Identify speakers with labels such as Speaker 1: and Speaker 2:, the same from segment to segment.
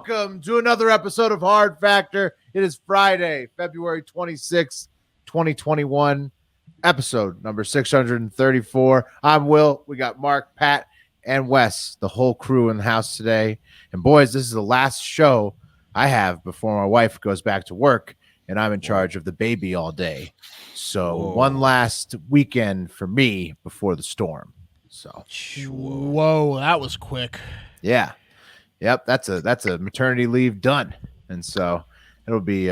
Speaker 1: welcome to another episode of Hard Factor. It is Friday, February 26th, 2021, episode number 634. I'm Will. We got Mark, Pat, and Wes, the whole crew in the house today. And boys, this is the last show I have before my wife goes back to work, and I'm in charge of the baby all day. So one last weekend for me before the storm. So
Speaker 2: whoa, that was quick.
Speaker 1: Yeah. Yep, that's a maternity leave done. And so it'll be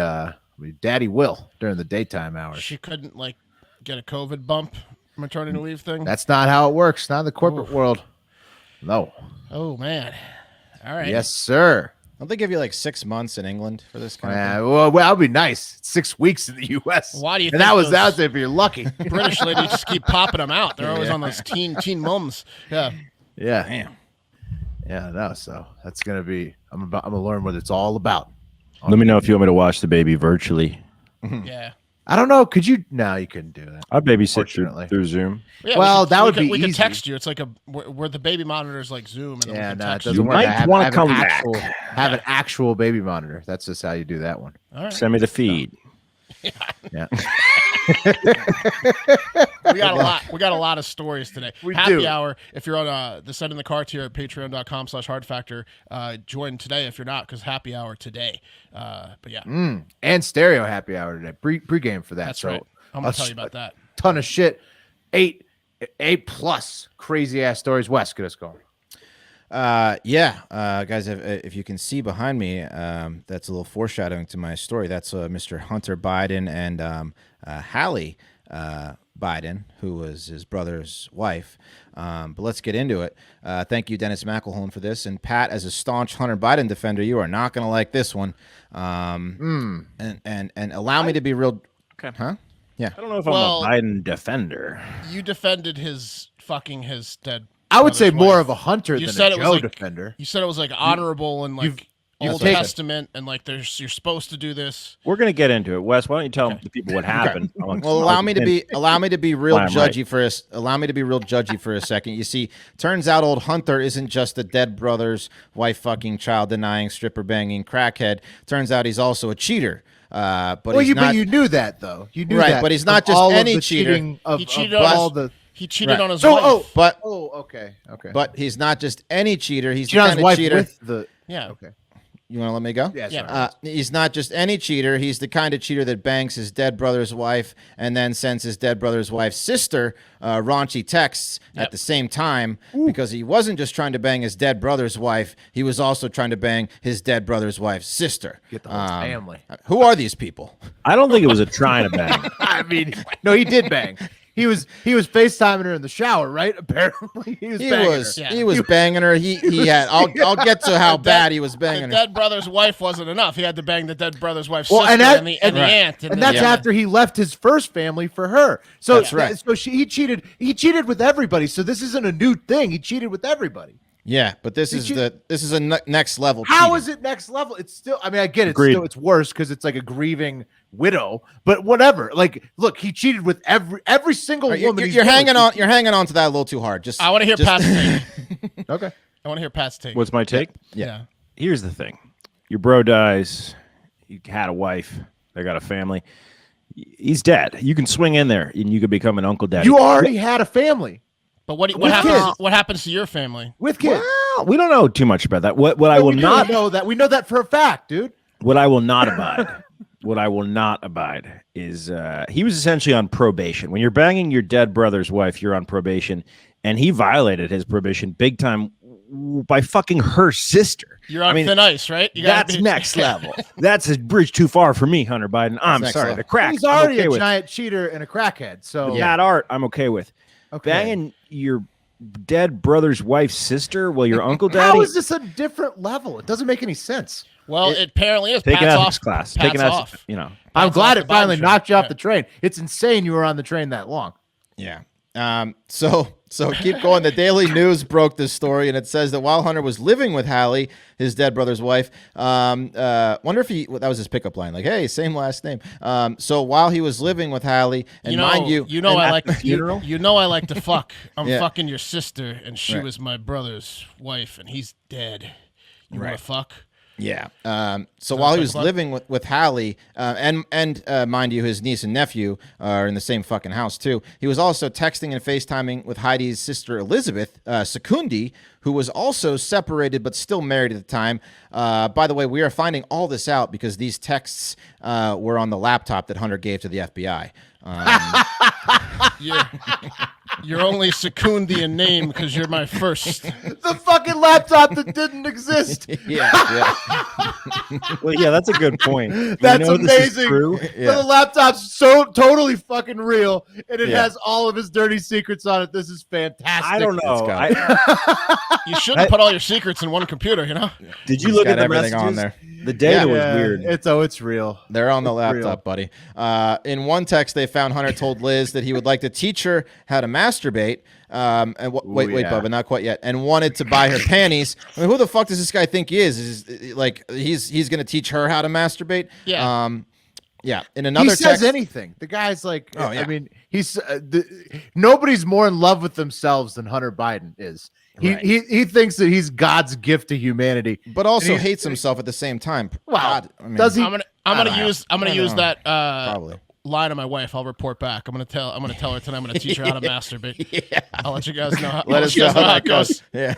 Speaker 1: Daddy Will during the daytime hours.
Speaker 2: She couldn't get a COVID bump maternity leave thing.
Speaker 1: That's not how it works. Not in the corporate world. No.
Speaker 2: Oh man. All right.
Speaker 1: Yes, sir.
Speaker 3: Don't they give you 6 months in England for this kind of thing?
Speaker 1: Well, that would be nice. 6 weeks in the U.S.
Speaker 2: Why do you
Speaker 1: think that was if you're lucky.
Speaker 2: British ladies just keep popping them out. They're always on those teen mums. Yeah.
Speaker 1: Yeah.
Speaker 3: Damn.
Speaker 1: Yeah, no, so that's gonna be. I'm gonna learn what it's all about.
Speaker 4: Let me know if you want me to watch the baby virtually.
Speaker 2: Yeah.
Speaker 1: I don't know. Could you? No, you couldn't do that.
Speaker 4: I'll babysit through Zoom.
Speaker 2: Yeah,
Speaker 1: well, that would be
Speaker 2: we
Speaker 1: easy.
Speaker 2: could text you. It's like where the baby monitors like Zoom. And
Speaker 1: Yeah,
Speaker 2: we
Speaker 1: no, it
Speaker 2: text
Speaker 1: doesn't
Speaker 2: you.
Speaker 1: work.
Speaker 4: might wanna come
Speaker 1: have an actual baby monitor. That's just how you do that one.
Speaker 2: All right.
Speaker 4: Send me the feed.
Speaker 1: Yeah.
Speaker 2: We got a lot of stories today.
Speaker 1: We
Speaker 2: Happy
Speaker 1: do.
Speaker 2: Hour. If you're on the Send in the Cart here at patreon.com/hardfactor, join today if you're not, because Happy Hour today. But yeah.
Speaker 1: And stereo happy hour today. Pre-game for that.
Speaker 2: That's
Speaker 1: so
Speaker 2: right. I'm going to tell you about that.
Speaker 1: Ton of shit. Eight plus crazy ass stories. Wes, get us going.
Speaker 3: Guys, if you can see behind me, that's a little foreshadowing to my story. That's Mr. Hunter Biden and Hallie Biden, who was his brother's wife. But let's get into it. Thank you, Dennis McElhone, for this. And Pat, as a staunch Hunter Biden defender, you are not going to like this one. And allow me to be real.
Speaker 4: Okay.
Speaker 3: Huh? Yeah.
Speaker 4: I don't know if I'm a Biden defender.
Speaker 2: You defended his dead.
Speaker 1: I would say
Speaker 2: brother's
Speaker 1: more
Speaker 2: wife.
Speaker 1: of a Hunter
Speaker 2: You
Speaker 1: than
Speaker 2: said
Speaker 1: a
Speaker 2: it was
Speaker 1: Joe
Speaker 2: like-
Speaker 1: defender.
Speaker 2: You said it was honorable and Old
Speaker 1: taken-
Speaker 2: Testament and you're supposed to do this.
Speaker 4: We're gonna get into it. Wes, why don't you tell the people what happened?
Speaker 3: Well, allow me to be real
Speaker 4: Why I'm
Speaker 3: judgy for a second. You see, turns out old Hunter isn't just a dead brother's wife fucking, child denying, stripper banging crackhead. Turns out he's also a cheater. But
Speaker 1: you knew that though. You knew
Speaker 3: Right,
Speaker 1: that.
Speaker 3: but he's not
Speaker 1: of
Speaker 3: just
Speaker 1: all of
Speaker 3: any
Speaker 1: the
Speaker 3: cheater.
Speaker 1: cheating Of
Speaker 2: He cheated
Speaker 1: of
Speaker 2: on
Speaker 1: all
Speaker 2: his-
Speaker 1: the.
Speaker 2: He cheated on his
Speaker 1: So,
Speaker 2: wife.
Speaker 3: But
Speaker 1: okay.
Speaker 3: but he's not just any cheater. He's the
Speaker 1: Cheated on
Speaker 3: kind
Speaker 1: his
Speaker 3: of
Speaker 1: wife
Speaker 3: cheater.
Speaker 1: with the.
Speaker 2: Yeah.
Speaker 1: Okay.
Speaker 3: You want to let me go?
Speaker 1: Yeah.
Speaker 2: Yeah.
Speaker 1: Sorry.
Speaker 3: He's not just any cheater. He's the kind of cheater that bangs his dead brother's wife and then sends his dead brother's wife's sister raunchy texts at the same time, because he wasn't just trying to bang his dead brother's wife. He was also trying to bang his dead brother's wife's sister.
Speaker 1: Get the whole family.
Speaker 3: Who are these people?
Speaker 4: I don't think it was a trying to bang.
Speaker 1: I mean, no, he did bang. He was FaceTiming her in the shower, right? Apparently, he was
Speaker 3: banging her. He had. I'll get to how bad he was banging
Speaker 2: The
Speaker 3: her.
Speaker 2: dead brother's wife wasn't enough. He had to bang the dead brother's wife's
Speaker 1: Well,
Speaker 2: sister
Speaker 1: and
Speaker 2: the aunt.
Speaker 1: And that's after he left his first family for her. So
Speaker 3: That's right.
Speaker 1: So he cheated. He cheated with everybody. So this isn't a new thing. He cheated with everybody.
Speaker 3: Yeah, but this is a next level.
Speaker 1: How
Speaker 3: cheating.
Speaker 1: is it next level? It's still. I mean, I get it.
Speaker 4: Agreed.
Speaker 1: It's worse because it's like a grieving widow. But whatever. Look, he cheated with every single woman.
Speaker 3: You're hanging on. You're hanging on to that a little too hard.
Speaker 2: I want to hear Pat's take.
Speaker 1: Okay.
Speaker 2: I want to hear Pat's take.
Speaker 4: What's my take?
Speaker 2: Yeah.
Speaker 4: Here's the thing: your bro dies. You had a wife. They got a family. He's dead. You can swing in there and you could become an uncle daddy.
Speaker 1: You already had a family
Speaker 2: But what
Speaker 1: With
Speaker 2: happens?
Speaker 1: kids.
Speaker 2: What happens to your family?
Speaker 1: with kids.
Speaker 4: Well, we don't know too much about that. What I will
Speaker 1: We
Speaker 4: not
Speaker 1: know that. We know that for a fact, dude.
Speaker 4: What I will not abide. What I will not abide is he was essentially on probation. When you're banging your dead brother's wife, you're on probation, and he violated his probation big time by fucking her sister.
Speaker 2: You're on thin ice, right?
Speaker 4: That's next level. That's a bridge too far for me, Hunter Biden. I'm
Speaker 3: next
Speaker 4: sorry.
Speaker 3: level.
Speaker 4: The crack.
Speaker 1: He's already
Speaker 4: I'm okay
Speaker 1: a
Speaker 4: with.
Speaker 1: giant cheater and a crackhead. So
Speaker 4: Bad art. I'm okay with.
Speaker 1: Okay.
Speaker 4: Banging your dead brother's wife's sister while your uncle daddy.
Speaker 1: How is this a different level? It doesn't make any sense.
Speaker 2: Well, it apparently is.
Speaker 4: Take an
Speaker 2: Pat's
Speaker 4: ethics
Speaker 2: off.
Speaker 4: class.
Speaker 2: Pat's
Speaker 4: Take an
Speaker 2: off.
Speaker 4: ethics. You know.
Speaker 1: I'm
Speaker 2: Pat's
Speaker 1: glad
Speaker 2: off
Speaker 1: it
Speaker 2: the
Speaker 1: finally
Speaker 2: Biden
Speaker 1: knocked you
Speaker 2: show.
Speaker 1: off the train. It's insane you were on the train that long.
Speaker 3: Yeah. So keep going. The Daily News broke this story, and it says that while Hunter was living with Hallie, his dead brother's wife, wonder if that was his pickup line, like, hey, same last name. So while he was living with Hallie, and mind you,
Speaker 2: I like
Speaker 4: funeral?
Speaker 2: you know I like to fuck. I'm
Speaker 3: Yeah.
Speaker 2: fucking your sister, and she
Speaker 3: Right.
Speaker 2: was my brother's wife, and he's dead. You want
Speaker 3: Right.
Speaker 2: to fuck?
Speaker 3: Yeah. So while he was living with Hallie, and mind you, his niece and nephew are in the same fucking house too. He was also texting and FaceTiming with Heidi's sister Elizabeth Secundi, who was also separated but still married at the time. By the way, we are finding all this out because these texts were on the laptop that Hunter gave to the FBI.
Speaker 2: You're only Secundi in name because you're my first.
Speaker 1: The fucking laptop that didn't exist.
Speaker 3: Yeah.
Speaker 4: Well, yeah, that's a good point.
Speaker 1: That's amazing.
Speaker 3: Yeah.
Speaker 1: So the laptop's so totally fucking real, and it has all of his dirty secrets on it. This is fantastic.
Speaker 4: I don't know.
Speaker 2: You shouldn't put all your secrets in one computer, you know?
Speaker 4: Did you look at the
Speaker 3: everything
Speaker 4: messages?
Speaker 3: on there?
Speaker 4: The data was weird.
Speaker 1: It's real.
Speaker 3: They're on the laptop, buddy. In one text, they found Hunter told Liz that he would like to teach her how to masturbate. Wait, Bubba, not quite yet. And wanted to buy her panties. I mean, who the fuck does this guy think he is? Is like he's going to teach her how to masturbate?
Speaker 2: Yeah.
Speaker 3: Yeah. In another
Speaker 1: he
Speaker 3: text,
Speaker 1: says anything. The guy's like,
Speaker 3: Oh, yeah.
Speaker 1: I mean, he's nobody's more in love with themselves than Hunter Biden is.
Speaker 3: Right.
Speaker 1: He thinks that he's God's gift to humanity,
Speaker 3: but also hates himself at the same time.
Speaker 1: Wow.
Speaker 3: God, I mean,
Speaker 1: Does he?
Speaker 2: I'm gonna use that
Speaker 3: probably.
Speaker 2: lie to my wife. I'll report back. I'm gonna tell her tonight. I'm gonna teach her how to masturbate.
Speaker 3: Yeah.
Speaker 2: I'll let you guys know how,
Speaker 3: Let us know how
Speaker 2: it goes.
Speaker 3: Yeah.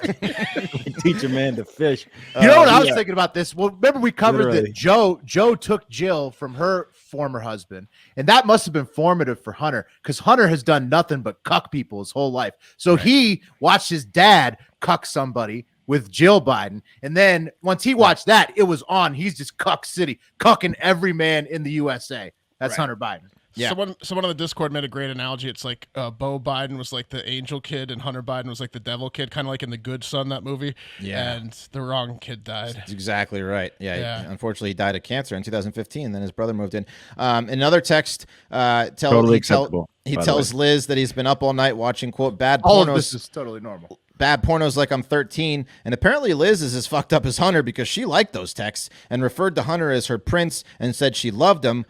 Speaker 4: Teach a man to fish.
Speaker 1: You know what I was thinking about this? Well, remember we covered
Speaker 4: Literally.
Speaker 1: that Joe took Jill from her former husband, and that must have been formative for Hunter because Hunter has done nothing but cuck people his whole life. So he watched his dad cuck somebody with Jill Biden, and then once he watched that, it was on. He's just cuck city, cucking every man in the USA. That's Hunter Biden.
Speaker 3: Yeah.
Speaker 2: Someone on the Discord made a great analogy. It's like Bo Biden was like the angel kid and Hunter Biden was like the devil kid, kind of like in The Good Son, that movie.
Speaker 3: Yeah.
Speaker 2: And the wrong kid died.
Speaker 3: That's exactly right.
Speaker 2: Yeah.
Speaker 3: Unfortunately, he died of cancer in 2015. Then his brother moved in. Another text
Speaker 4: Totally acceptable.
Speaker 3: He tells Liz that he's been up all night watching, quote, bad
Speaker 1: All
Speaker 3: pornos.
Speaker 1: of this is totally normal.
Speaker 3: Bad pornos like I'm 13. And apparently Liz is as fucked up as Hunter because she liked those texts and referred to Hunter as her prince and said she loved him.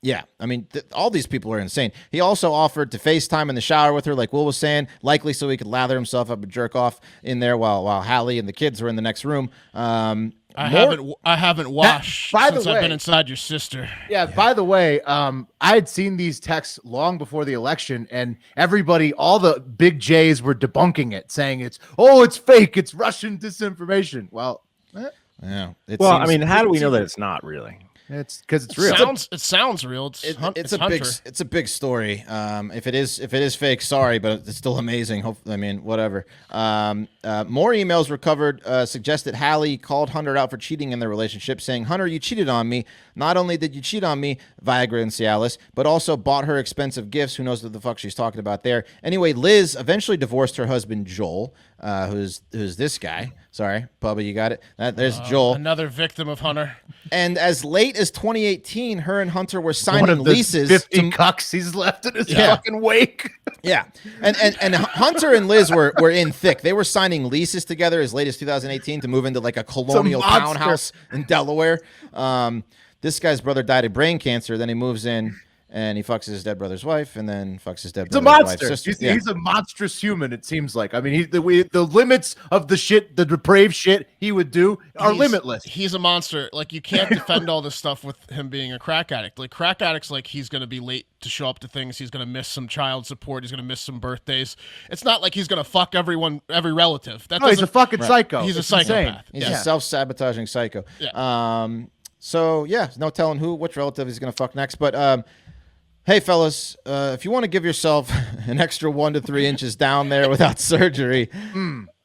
Speaker 3: Yeah. I mean, all these people are insane. He also offered to FaceTime in the shower with her, like Will was saying, likely so he could lather himself up and jerk off in there while Hallie and the kids were in the next room.
Speaker 2: I haven't washed
Speaker 1: by the
Speaker 2: since I've
Speaker 1: way-
Speaker 2: been inside your sister.
Speaker 1: Yeah. By the way, I had seen these texts long before the election, and everybody, all the big J's were debunking it, saying it's fake, it's Russian disinformation. Well,
Speaker 3: Yeah.
Speaker 4: Well, I mean, how do we know that it's not really?
Speaker 1: it's because it's real.
Speaker 2: It sounds real. It's Hunter.
Speaker 3: It's a big story. If it is fake, sorry, but it's still amazing. I mean, whatever. More emails recovered suggest that Hallie called Hunter out for cheating in their relationship, saying, "Hunter, you cheated on me. Not only did you cheat on me, Viagra and Cialis, but also bought her expensive gifts." Who knows what the fuck she's talking about there? Anyway, Liz eventually divorced her husband Joel, who's this guy. Sorry, Bubba, you got it. There's Joel.
Speaker 2: Another victim of Hunter.
Speaker 3: And as late as 2018, her and Hunter were
Speaker 1: One
Speaker 3: signing
Speaker 1: of the
Speaker 3: leases
Speaker 1: 50 cucks he's left in his fucking wake.
Speaker 3: Yeah, and Hunter and Liz were in thick. They were signing leases together as late as 2018 to move into like a colonial
Speaker 1: monster.
Speaker 3: townhouse in Delaware. This guy's brother died of brain cancer. Then he moves in and he fucks his dead brother's wife, and then fucks his dead
Speaker 1: He's a
Speaker 3: brother's
Speaker 1: monster.
Speaker 3: wife's sister.
Speaker 1: He's a monstrous human. It seems like. I mean, the limits of the depraved shit he would do are limitless.
Speaker 2: He's a monster. Like, you can't defend all this stuff with him being a crack addict. Like, crack addicts, like, he's going to be late to show up to things. He's going to miss some child support. He's going to miss some birthdays. It's not like he's going to fuck every relative.
Speaker 1: He's a fucking psycho.
Speaker 2: He's a
Speaker 1: It's
Speaker 2: psychopath.
Speaker 3: He's a self-sabotaging psycho.
Speaker 2: Yeah.
Speaker 3: So yeah, no telling which relative he's gonna fuck next. But hey, fellas, if you want to give yourself an extra 1 to 3 inches down there without surgery,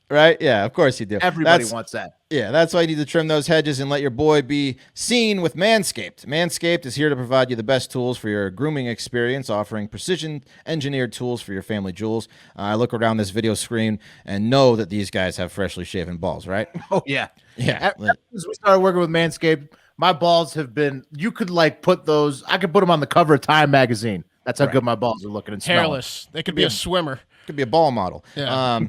Speaker 3: right? Yeah, of course you do.
Speaker 1: Everybody wants that.
Speaker 3: Yeah, that's why you need to trim those hedges and let your boy be seen with Manscaped. Manscaped is here to provide you the best tools for your grooming experience, offering precision-engineered tools for your family jewels. I look around this video screen and know that these guys have freshly shaven balls, right?
Speaker 1: Oh yeah,
Speaker 3: Yeah.
Speaker 1: Ever since we started working with Manscaped, my balls have been. You could like put those. I could put them on the cover of Time magazine. That's how good my balls are looking and smelling.
Speaker 2: Hairless. They could be a swimmer.
Speaker 3: Could be a ball model.
Speaker 2: Yeah.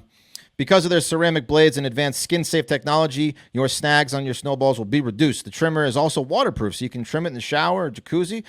Speaker 3: Because of their ceramic blades and advanced skin-safe technology, your snags on your snowballs will be reduced. The trimmer is also waterproof, so you can trim it in the shower or jacuzzi.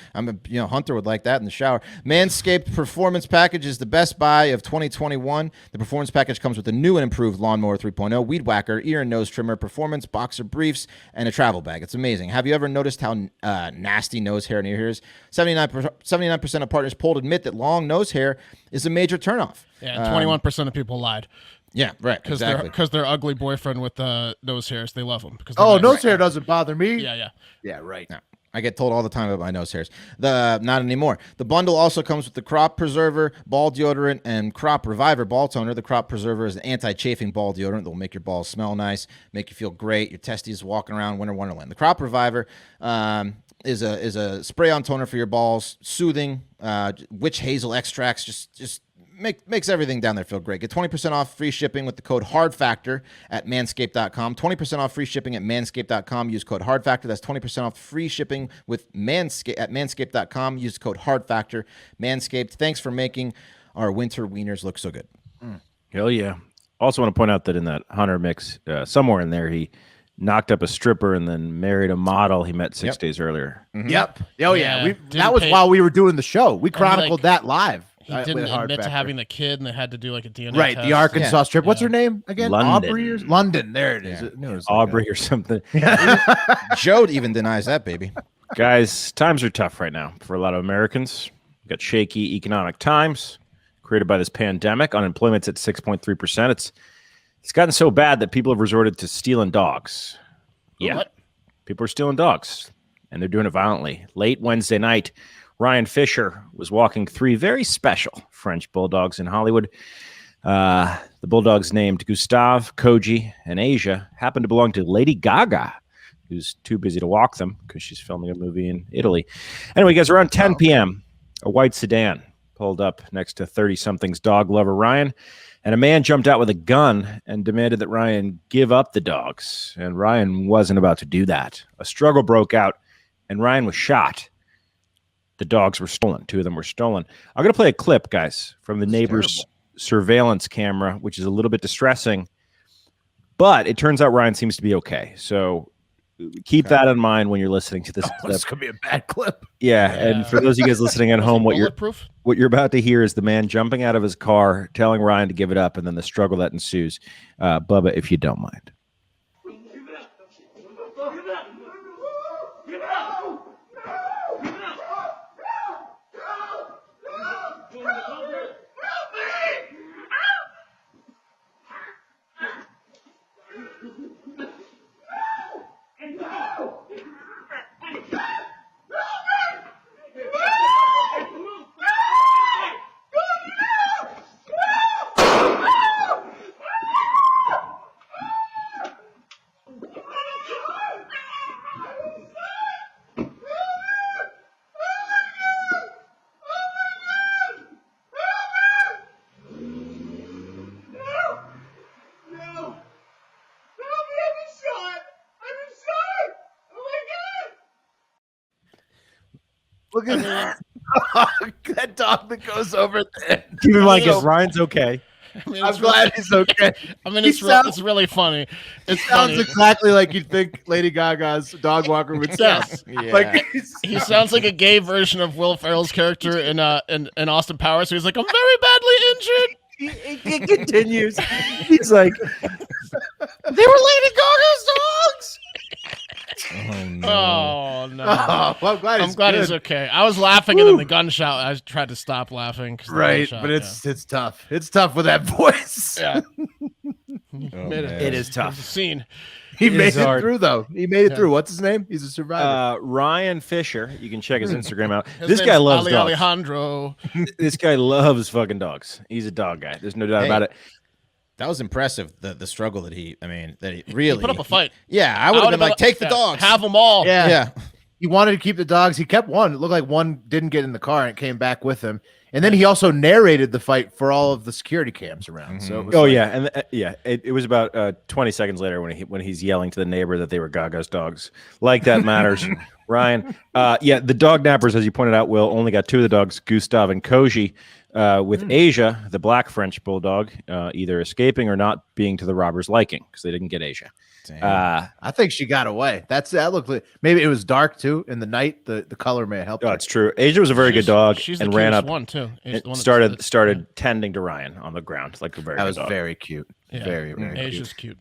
Speaker 3: Hunter would like that in the shower. Manscaped Performance Package is the best buy of 2021. The Performance Package comes with a new and improved Lawnmower 3.0, Weed Whacker, ear and nose trimmer, performance boxer briefs, and a travel bag. It's amazing. Have you ever noticed how nasty nose hair and ear hair is? 79% of partners polled admit that long nose hair is a major turnoff.
Speaker 2: Yeah, 21% of people lied.
Speaker 3: Yeah, right. Exactly.
Speaker 2: Because their ugly boyfriend with nose hairs, they love them.
Speaker 1: Nose hair doesn't bother me.
Speaker 2: Yeah.
Speaker 1: Yeah, right.
Speaker 3: No, I get told all the time about my nose hairs. Not anymore. The bundle also comes with the Crop Preserver, Ball Deodorant, and Crop Reviver Ball Toner. The Crop Preserver is an anti-chafing ball deodorant that will make your balls smell nice, make you feel great. Your testes walking around winter wonderland. The Crop Reviver is a spray-on toner for your balls, soothing. Witch hazel extracts just makes everything down there feel great. Get 20% off free shipping with the code HARDFACTOR at manscaped.com. 20% off free shipping at manscaped.com. Use code HARDFACTOR. That's 20% off free shipping with at manscaped.com. Use code HARDFACTOR. Manscaped, thanks for making our winter wieners look so good.
Speaker 4: Hell yeah. Also want to point out that in that Hunter mix, somewhere in there, he knocked up a stripper and then married a model he met 6 days earlier.
Speaker 3: Mm-hmm.
Speaker 1: Yep. Oh, yeah.
Speaker 2: Didn't
Speaker 1: That was
Speaker 2: pay-
Speaker 1: while we were doing the show. We chronicled that live.
Speaker 2: He didn't
Speaker 1: with Hard
Speaker 2: admit to
Speaker 1: Factor.
Speaker 2: having the kid, and they had to do like a DNA
Speaker 1: Right,
Speaker 2: test.
Speaker 1: the Arkansas strip. What's her name again?
Speaker 4: London.
Speaker 1: Aubrey or London. There it is.
Speaker 3: Yeah.
Speaker 1: I knew it was like
Speaker 4: Aubrey or something.
Speaker 3: Joe even denies that, baby.
Speaker 4: Guys, times are tough right now for a lot of Americans. We've got shaky economic times created by this pandemic. Unemployment's at 6.3%. It's gotten so bad that people have resorted to stealing dogs. Yeah.
Speaker 2: What?
Speaker 4: People are stealing dogs, and they're doing it violently. Late Wednesday night, Ryan Fisher was walking 3 very special French Bulldogs in Hollywood. The Bulldogs named Gustave, Koji, and Asia happen to belong to Lady Gaga, who's too busy to walk them because she's filming a movie in Italy. Anyway, guys, around 10 p.m., a white sedan pulled up next to 30-something's dog lover Ryan, and a man jumped out with a gun and demanded that Ryan give up the dogs. And Ryan wasn't about to do that. A struggle broke out, and Ryan was shot. The dogs were stolen. 2 of them were stolen. I'm going to play a clip, guys, from the neighbor's surveillance camera, which is a little bit distressing. But it turns out Ryan seems to be okay. So keep that in mind when you're listening to this clip.
Speaker 1: This could be a bad clip.
Speaker 4: Yeah, and for those of you guys listening at home, what
Speaker 2: Bulletproof?
Speaker 4: you're about to hear is the man jumping out of his car, telling Ryan to give it up, and then the struggle that ensues. Bubba, if you don't mind.
Speaker 1: Look at that. That dog that goes over there.
Speaker 4: Keep in mind, guys, Ryan's okay.
Speaker 2: I mean,
Speaker 1: I'm
Speaker 2: it's
Speaker 1: glad he's okay.
Speaker 2: I mean,
Speaker 1: He
Speaker 2: it's
Speaker 1: sounds-
Speaker 2: really funny. It's
Speaker 1: Sounds
Speaker 2: funny.
Speaker 1: exactly like you'd think Lady Gaga's dog walker would sound.
Speaker 3: Yeah.
Speaker 1: Like
Speaker 2: He sounds like a gay version of Will Ferrell's character in Austin Powers. So he's like, I'm very badly injured.
Speaker 1: he continues.
Speaker 4: He's like,
Speaker 1: They were Lady Gaga's dogs.
Speaker 3: Oh, no.
Speaker 2: Oh no.
Speaker 1: Oh, well, I'm glad
Speaker 2: he's
Speaker 1: good.
Speaker 2: okay. I was laughing and then the gunshot. I tried to stop laughing. 'cause the
Speaker 1: Right,
Speaker 2: gunshot,
Speaker 1: but it's tough. It's tough with that voice.
Speaker 2: yeah.
Speaker 3: Oh,
Speaker 2: Made it.
Speaker 3: man.
Speaker 4: it is
Speaker 2: It was
Speaker 4: tough.
Speaker 2: a scene.
Speaker 1: He
Speaker 4: It
Speaker 1: made
Speaker 4: is
Speaker 1: it
Speaker 4: hard.
Speaker 1: through, though. He made it
Speaker 2: Yeah.
Speaker 1: through. What's his name? He's a survivor.
Speaker 4: Ryan Fisher. You can check his Instagram out.
Speaker 2: His
Speaker 4: This
Speaker 2: name's
Speaker 4: guy loves
Speaker 2: Ali
Speaker 4: dogs.
Speaker 2: Alejandro.
Speaker 4: This guy loves fucking dogs. He's a dog guy. There's no doubt
Speaker 3: Hey,
Speaker 4: about it.
Speaker 3: That was impressive. The struggle that he really
Speaker 2: He put up a fight.
Speaker 3: Yeah, I would have been like, take the dogs.
Speaker 2: Have them all.
Speaker 1: Yeah.
Speaker 3: Yeah.
Speaker 1: He wanted to keep the dogs. He kept one. It looked like one didn't get in the car and it came back with him. And then he also narrated the fight for all of the security cams around. So it was
Speaker 4: it was about 20 seconds later when he's yelling to the neighbor that they were Gaga's dogs. Like that matters, Ryan. The dog nappers, as you pointed out, Will, only got 2 of the dogs, Gustav and Koji, with Asia, the black French bulldog, either escaping or not being to the robbers' liking because they didn't get Asia.
Speaker 1: I think she got away. That looked like maybe it was dark too in the night. The color may have helped.
Speaker 4: Oh, it's true. Asia was a very good dog and ran up
Speaker 2: one too.
Speaker 4: And started tending to Ryan on the ground like a very. That was dog.
Speaker 1: Very cute. Yeah. Very
Speaker 2: Asia's cute.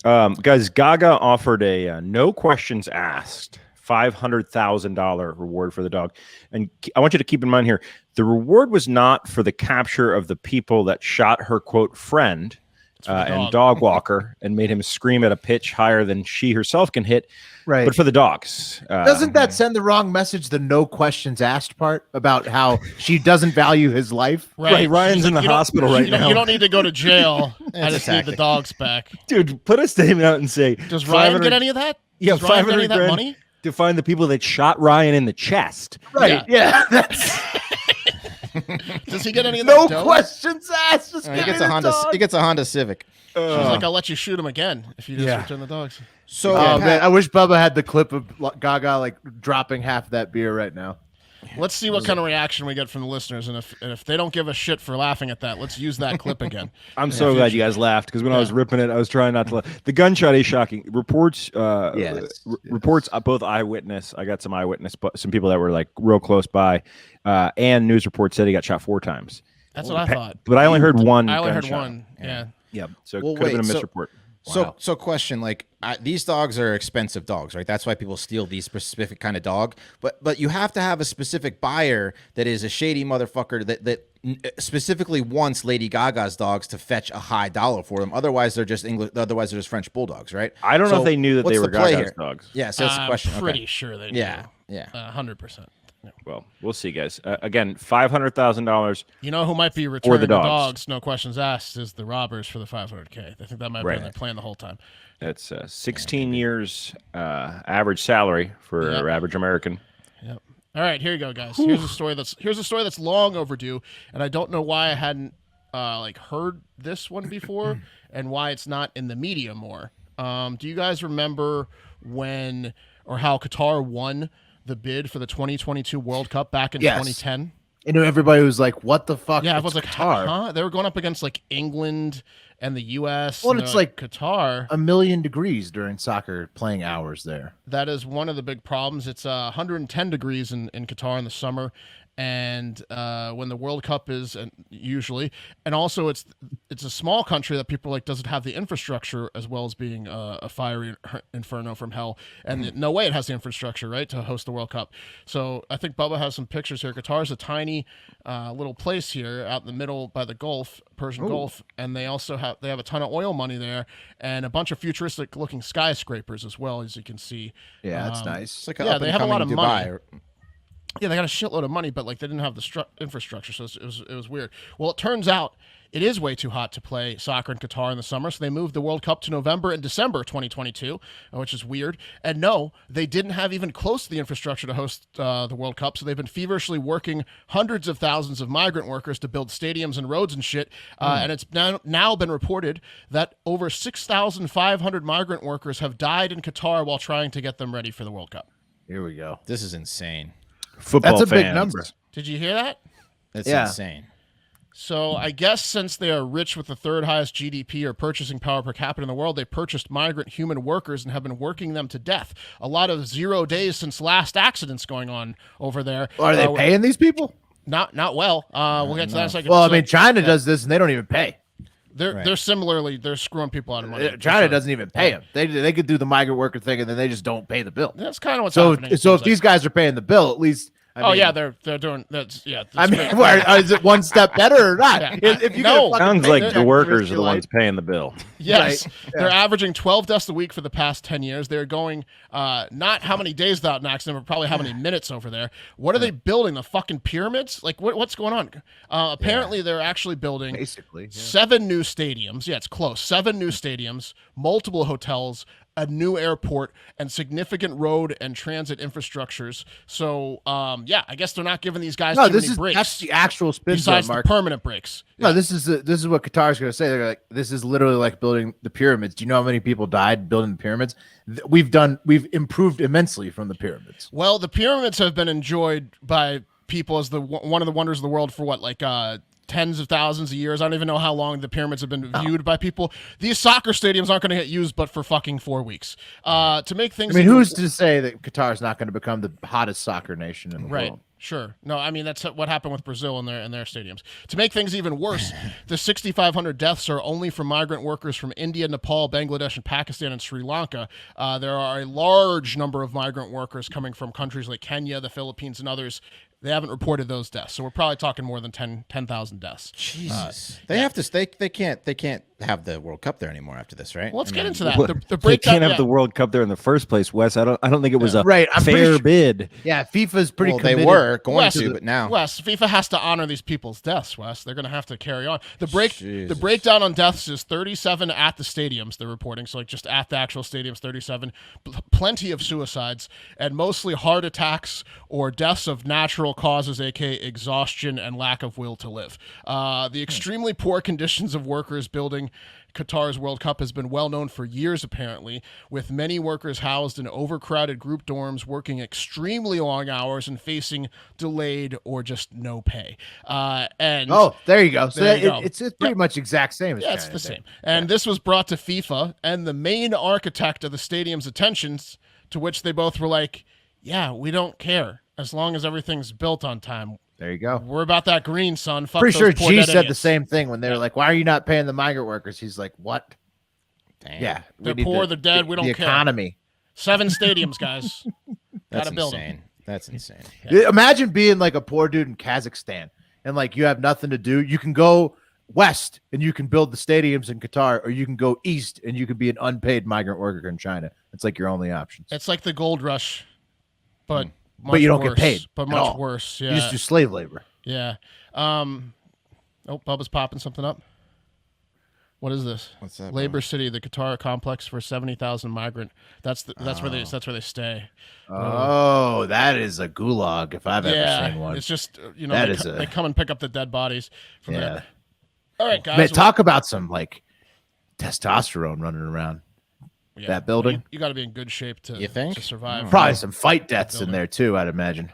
Speaker 4: Guys, Gaga offered a no questions asked $500,000 reward for the dog, and I want you to keep in mind here the reward was not for the capture of the people that shot her quote friend. And dog walker and made him scream at a pitch higher than she herself can hit, right? But for the dogs,
Speaker 1: doesn't that send the wrong message? The no questions asked part about how she doesn't value his life,
Speaker 4: right? Ryan's in the hospital right now.
Speaker 2: You don't need to go to jail. I just need the dogs back,
Speaker 4: dude. Put a statement out and say,
Speaker 2: does Ryan get any of that?
Speaker 4: Yeah, 500 grand money to find the people that shot Ryan in the chest,
Speaker 1: right? Yeah.
Speaker 2: Does he get any of that?
Speaker 1: No questions asked. Just
Speaker 3: he gets a Honda. He gets a Honda Civic.
Speaker 2: She's like, I'll let you shoot him again if you just return the dogs.
Speaker 1: So, man, I wish Bubba had the clip of Gaga like dropping half that beer right now.
Speaker 2: Let's see what kind of reaction we get from the listeners, and if they don't give a shit for laughing at that, let's use that clip again.
Speaker 4: I'm so glad you guys laughed because when I was ripping it, I was trying not to laugh. The gunshot is shocking. Reports, reports. Both eyewitness. I got some eyewitness, but some people that were like real close by, and news reports said he got shot 4 times.
Speaker 2: That's what I thought.
Speaker 4: But I only heard one.
Speaker 2: I only heard one. Yeah.
Speaker 4: So it could have been a misreport.
Speaker 3: Wow. So question, like these dogs are expensive dogs, right? That's why people steal these specific kind of dog. But you have to have a specific buyer that is a shady motherfucker that specifically wants Lady Gaga's dogs to fetch a high dollar for them. Otherwise, they're just English. Otherwise, they're just French bulldogs, right?
Speaker 4: I don't know if they knew that they were Gaga's dogs.
Speaker 3: Yeah, so that's the question.
Speaker 2: I'm pretty sure they do.
Speaker 3: Yeah.
Speaker 2: 100%.
Speaker 4: Well, we'll see, guys. Again, $500,000.
Speaker 2: You know who might be returning the dogs? No questions asked. Is the robbers for the $500K? I think that might be their plan the whole time.
Speaker 4: That's 16 years average salary for an average American.
Speaker 2: Yep. All right, here you go, guys. Here's a story that's long overdue, and I don't know why I hadn't heard this one before, and why it's not in the media more. Do you guys remember when or how Qatar won the bid for the 2022 World Cup back in 2010?
Speaker 1: And everybody was like, what the fuck?
Speaker 2: Yeah, it was like, huh? They were going up against like England and the U.S.
Speaker 1: Well, it's like
Speaker 2: Qatar.
Speaker 1: 1,000,000 degrees during soccer playing hours there.
Speaker 2: That is one of the big problems. It's 110 degrees in Qatar in the summer. And when the World Cup is usually, and also it's a small country that people like doesn't have the infrastructure as well as being a fiery inferno from hell, and no way it has the infrastructure right to host the World Cup. So I think Bubba has some pictures here. Qatar is a tiny little place here out in the middle by the Gulf, Persian Gulf, and they also have a ton of oil money there and a bunch of futuristic looking skyscrapers as well, as you can see.
Speaker 1: Yeah, that's nice.
Speaker 3: It's like
Speaker 2: they have a lot of money.
Speaker 3: Dubai.
Speaker 2: Yeah, they got a shitload of money, but like they didn't have the infrastructure, so it was weird. Well, it turns out it is way too hot to play soccer in Qatar in the summer, so they moved the World Cup to November and December 2022, which is weird. And no, they didn't have even close to the infrastructure to host the World Cup, so they've been feverishly working hundreds of thousands of migrant workers to build stadiums and roads and shit. And it's now been reported that over 6,500 migrant workers have died in Qatar while trying to get them ready for the World Cup.
Speaker 1: Here we go.
Speaker 3: This is insane.
Speaker 4: Football
Speaker 1: That's a
Speaker 4: fans.
Speaker 1: big number.
Speaker 2: Did you hear that?
Speaker 3: That's insane.
Speaker 2: So I guess since they are rich with the third highest GDP or purchasing power per capita in the world, they purchased migrant human workers and have been working them to death. A lot of 0 days since last accidents going on over there.
Speaker 1: Are they paying these people?
Speaker 2: Not well. We'll get to that in a second.
Speaker 1: Well, I mean, China does this and they don't even pay.
Speaker 2: They're similarly screwing people out of money.
Speaker 1: China doesn't even pay them. They could do the migrant worker thing and then they just don't pay the bill.
Speaker 2: That's kind of what's happening.
Speaker 1: So if these guys are paying the bill, at least. I mean,
Speaker 2: they're doing that's
Speaker 1: I mean, is it one step better or not? If you
Speaker 4: sounds like the workers are the ones paying the bill.
Speaker 2: Yes,
Speaker 1: right?
Speaker 2: They're averaging 12 deaths a week for the past 10 years. They're going not how many days without an accident, but probably how many minutes over there. What are they building? The fucking pyramids? Like what's going on? Apparently, they're actually building
Speaker 1: 7
Speaker 2: new stadiums. Yeah, it's close. 7 new stadiums, multiple hotels. a new airport, and significant road and transit infrastructures. So, I guess they're not giving these guys too many breaks.
Speaker 1: That's the actual spin zone,
Speaker 2: besides
Speaker 1: Mark.
Speaker 2: the permanent breaks.
Speaker 1: No, this is what Qatar's going to say. They're like, this is literally like building the pyramids. Do you know how many people died building the pyramids? We've improved immensely from the pyramids.
Speaker 2: Well, the pyramids have been enjoyed by people as one of the wonders of the world for tens of thousands of years. I don't even know how long the pyramids have been viewed by people. These soccer stadiums aren't going to get used but for fucking 4 weeks. To make things,
Speaker 1: I mean, who's to say that Qatar is not going to become the hottest soccer nation in the world?
Speaker 2: Sure. No, I mean, that's what happened with Brazil in their stadiums. To make things even worse, the 6,500 deaths are only from migrant workers from India, Nepal, Bangladesh, and Pakistan, and Sri Lanka. There are a large number of migrant workers coming from countries like Kenya, the Philippines, and others. They haven't reported those deaths, so we're probably talking more than 10,000 deaths.
Speaker 3: Jesus, they have to stay. They can't have the World Cup there anymore after this, right?
Speaker 2: Well, let's get into that.
Speaker 4: Well,
Speaker 2: The
Speaker 4: they
Speaker 2: breakdown,
Speaker 4: can't have the World Cup there in the first place, Wes. I don't think it was a
Speaker 1: I'm
Speaker 4: fair
Speaker 1: pretty sure-
Speaker 4: bid.
Speaker 1: Yeah, FIFA's pretty
Speaker 3: Well,
Speaker 1: committed.
Speaker 3: they were going
Speaker 2: Wes,
Speaker 3: to, but now
Speaker 2: Wes, FIFA has to honor these people's deaths, Wes. They're going to have to carry on. The
Speaker 3: Jesus.
Speaker 2: breakdown on deaths is 37 at the stadiums, they're reporting. So, like, just at the actual stadiums, 37. Plenty of suicides, and mostly heart attacks or deaths of natural causes, aka exhaustion and lack of will to live. The extremely poor conditions of workers building Qatar's World Cup has been well known for years, apparently, with many workers housed in overcrowded group dorms, working extremely long hours and facing delayed or just no pay.
Speaker 1: There you go. So
Speaker 2: There you go.
Speaker 1: it's pretty much exact same as
Speaker 2: Yeah, it's
Speaker 1: China,
Speaker 2: the
Speaker 1: I think.
Speaker 2: same. And this was brought to FIFA and the main architect of the stadium's attentions, to which they both were like, yeah, we don't care as long as everything's built on time.
Speaker 1: There you go.
Speaker 2: We're about that green, son. Fuck
Speaker 1: Pretty sure
Speaker 2: those poor
Speaker 1: G
Speaker 2: dead
Speaker 1: said the
Speaker 2: idiots.
Speaker 1: same thing when they were like, "Why are you not paying the migrant workers?" He's like, "What?
Speaker 3: Damn.
Speaker 1: Yeah,
Speaker 2: They're
Speaker 1: we need
Speaker 2: poor, they're dead, we don't
Speaker 1: the
Speaker 2: care."
Speaker 1: economy."
Speaker 2: 7 stadiums, guys.
Speaker 3: That's
Speaker 2: Gotta build 'em.
Speaker 3: insane. That's insane.
Speaker 1: Imagine being like a poor dude in Kazakhstan and like you have nothing to do. You can go west and you can build the stadiums in Qatar, or you can go east and you can be an unpaid migrant worker in China. It's like your only options.
Speaker 2: It's like the gold rush, but
Speaker 1: you don't get
Speaker 2: worse,
Speaker 1: paid
Speaker 2: But
Speaker 1: at
Speaker 2: much
Speaker 1: all.
Speaker 2: worse. Yeah.
Speaker 1: You just do slave labor.
Speaker 2: Yeah. Bubba's popping something up. What is this?
Speaker 3: What's that,
Speaker 2: Labor City, the Qatar complex for 70,000 migrant. That's where they stay.
Speaker 1: Oh, that is a gulag if I've ever seen one.
Speaker 2: It's just they come and pick up the dead bodies from there. All right, guys.
Speaker 1: Man, talk about some like testosterone running around that building.
Speaker 2: You got to be in good shape to
Speaker 3: You think?
Speaker 2: to survive.
Speaker 1: Probably some fight deaths in there too, I'd imagine.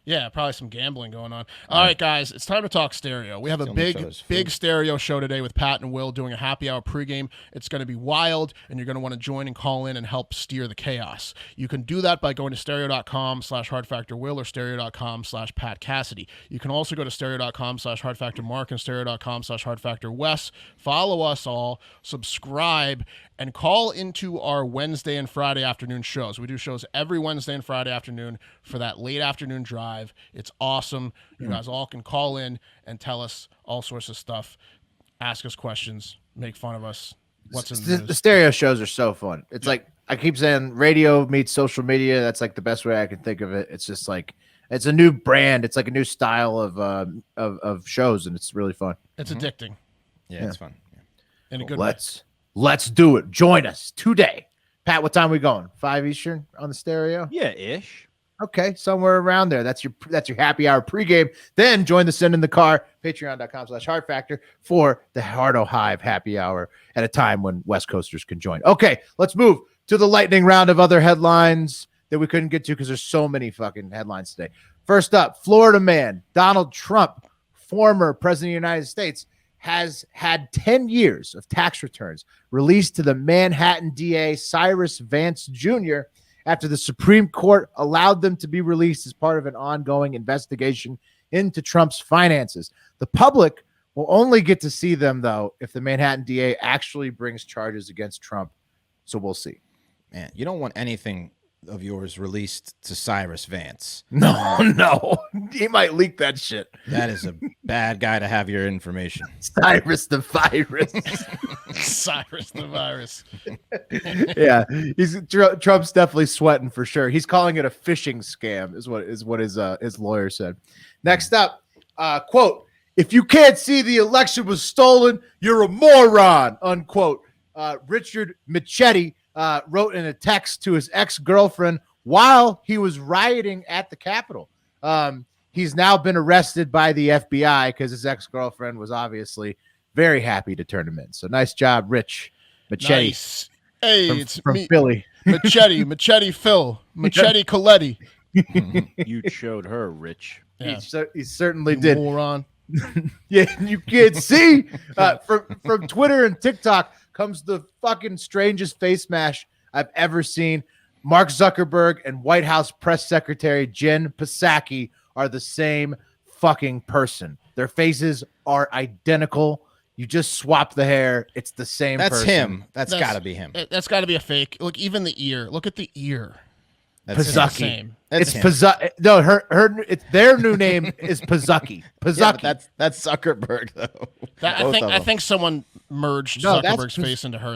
Speaker 2: Yeah, probably some gambling going on. All right, guys, it's time to talk stereo. We have a
Speaker 3: Still
Speaker 2: big,
Speaker 3: shows
Speaker 2: big
Speaker 3: food.
Speaker 2: stereo show today with Pat and Will doing a happy hour pregame. It's going to be wild, and you're going to want to join and call in and help steer the chaos. You can do that by going to stereo.com/hardfactorwill or stereo.com/Pat Cassidy. You can also go to stereo.com/hardfactormark and stereo.com/hardfactorwes. Follow us all, subscribe, and call into our Wednesday and Friday afternoon shows. We do shows every Wednesday and Friday afternoon for that late afternoon drive. It's awesome. You guys all can call in and tell us all sorts of stuff, ask us questions, make fun of us. What's in the
Speaker 1: The
Speaker 2: news?
Speaker 1: stereo shows are so fun. It's like I keep saying, radio meets social media. That's like the best way I can think of it. It's just like it's a new brand. It's like a new style of shows, and it's really fun.
Speaker 2: It's addicting
Speaker 3: Yeah, it's fun. Yeah.
Speaker 2: in a good way.
Speaker 1: Let's do it. Join us today, Pat. What time we going? 5 Eastern on the stereo.
Speaker 4: Yeah, ish.
Speaker 1: Okay, somewhere around there. That's your happy hour pregame. Then join the Send in the Car, patreon.com/Heart Factor for the Hardo Hive happy hour at a time when West Coasters can join. Okay, let's move to the lightning round of other headlines that we couldn't get to because there's so many fucking headlines today. First up, Florida man Donald Trump, former president of the United States, has had 10 years of tax returns released to the Manhattan DA Cyrus Vance Jr. after the Supreme Court allowed them to be released as part of an ongoing investigation into Trump's finances. The public will only get to see them, though, if the Manhattan DA actually brings charges against Trump. So we'll see.
Speaker 3: Man, you don't want anything of yours released to Cyrus Vance.
Speaker 1: No. He might leak that shit.
Speaker 3: That is a bad guy to have your information.
Speaker 1: Cyrus the virus.
Speaker 2: Cyrus the virus.
Speaker 1: Yeah, Trump's definitely sweating for sure. He's calling it a phishing scam, is what his lawyer said. Next up, quote: "If you can't see the election was stolen, you're a moron." Unquote. Richard Micchetti, wrote in a text to his ex-girlfriend while he was rioting at the Capitol. He's now been arrested by the FBI because his ex-girlfriend was obviously very happy to turn him in. So nice job, Rich Machete.
Speaker 2: Nice. Hey, it's
Speaker 1: from
Speaker 2: me,
Speaker 1: Philly.
Speaker 2: Machete Phil, Machete Coletti.
Speaker 4: You showed her, Rich.
Speaker 2: Yeah.
Speaker 1: He certainly
Speaker 2: You
Speaker 1: did.
Speaker 2: moron.
Speaker 1: Yeah, you can't see. From Twitter and TikTok comes the fucking strangest face mash I've ever seen. Mark Zuckerberg and White House press secretary Jen Psaki are the same fucking person. Their faces are identical. You just swap the hair. It's the same
Speaker 3: That's
Speaker 1: person.
Speaker 3: him. That's got to be him.
Speaker 2: That's got to be a fake. Look, even the ear. Look at the ear.
Speaker 3: That's
Speaker 2: It's the
Speaker 1: Psaki.
Speaker 2: same.
Speaker 3: That's
Speaker 1: It's
Speaker 3: him.
Speaker 1: Psaki. No, it's their new name is Psaki. Psaki.
Speaker 3: Yeah, but that's Zuckerberg though.
Speaker 2: I think someone merged
Speaker 1: No, that's
Speaker 2: Zuckerberg's face into her.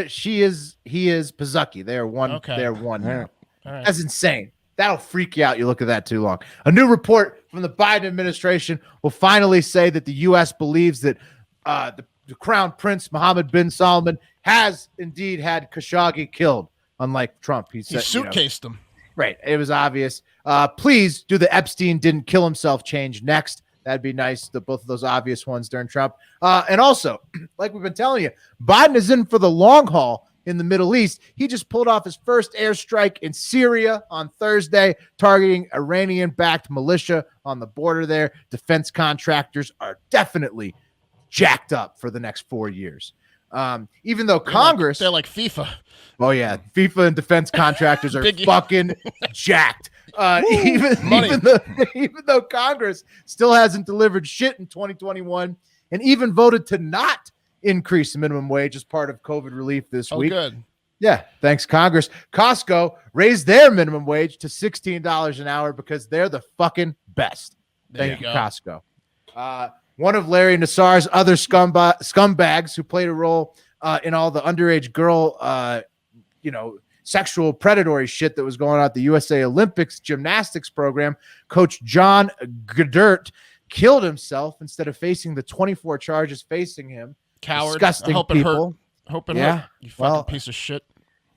Speaker 1: He is Psaki. They are one.
Speaker 2: Okay.
Speaker 1: They are one now.
Speaker 2: All right.
Speaker 1: That's insane. That'll freak you out. You look at that too long. A new report from the Biden administration will finally say that the U.S. believes that the Crown Prince Mohammed bin Salman has indeed had Khashoggi killed. Unlike Trump, he
Speaker 2: suitcased them.
Speaker 1: Right. It was obvious. Please do the Epstein didn't kill himself change next. That'd be nice. Both of those obvious ones during Trump. And also, like we've been telling you, Biden is in for the long haul in the Middle East. He just pulled off his first airstrike in Syria on Thursday, targeting Iranian-backed militia on the border there. Defense contractors are definitely jacked up for the next 4 years. Even though Congress...
Speaker 2: They're like FIFA.
Speaker 1: Oh, yeah. FIFA and defense contractors are fucking jacked. Even though Congress still hasn't delivered shit in 2021 and even voted to not increase the minimum wage as part of COVID relief this week.
Speaker 2: Good.
Speaker 1: Yeah, thanks, Congress. Costco raised their minimum wage to $16 an hour because they're the fucking best. Thank you, Costco. One of Larry Nassar's other scumbags who played a role in all the underage girl, sexual predatory shit that was going on at the USA Olympics gymnastics program, Coach John Gedert killed himself instead of facing the 24 charges facing him.
Speaker 2: Coward.
Speaker 1: Disgusting people.
Speaker 2: Hope it hurt. You fucking piece of shit.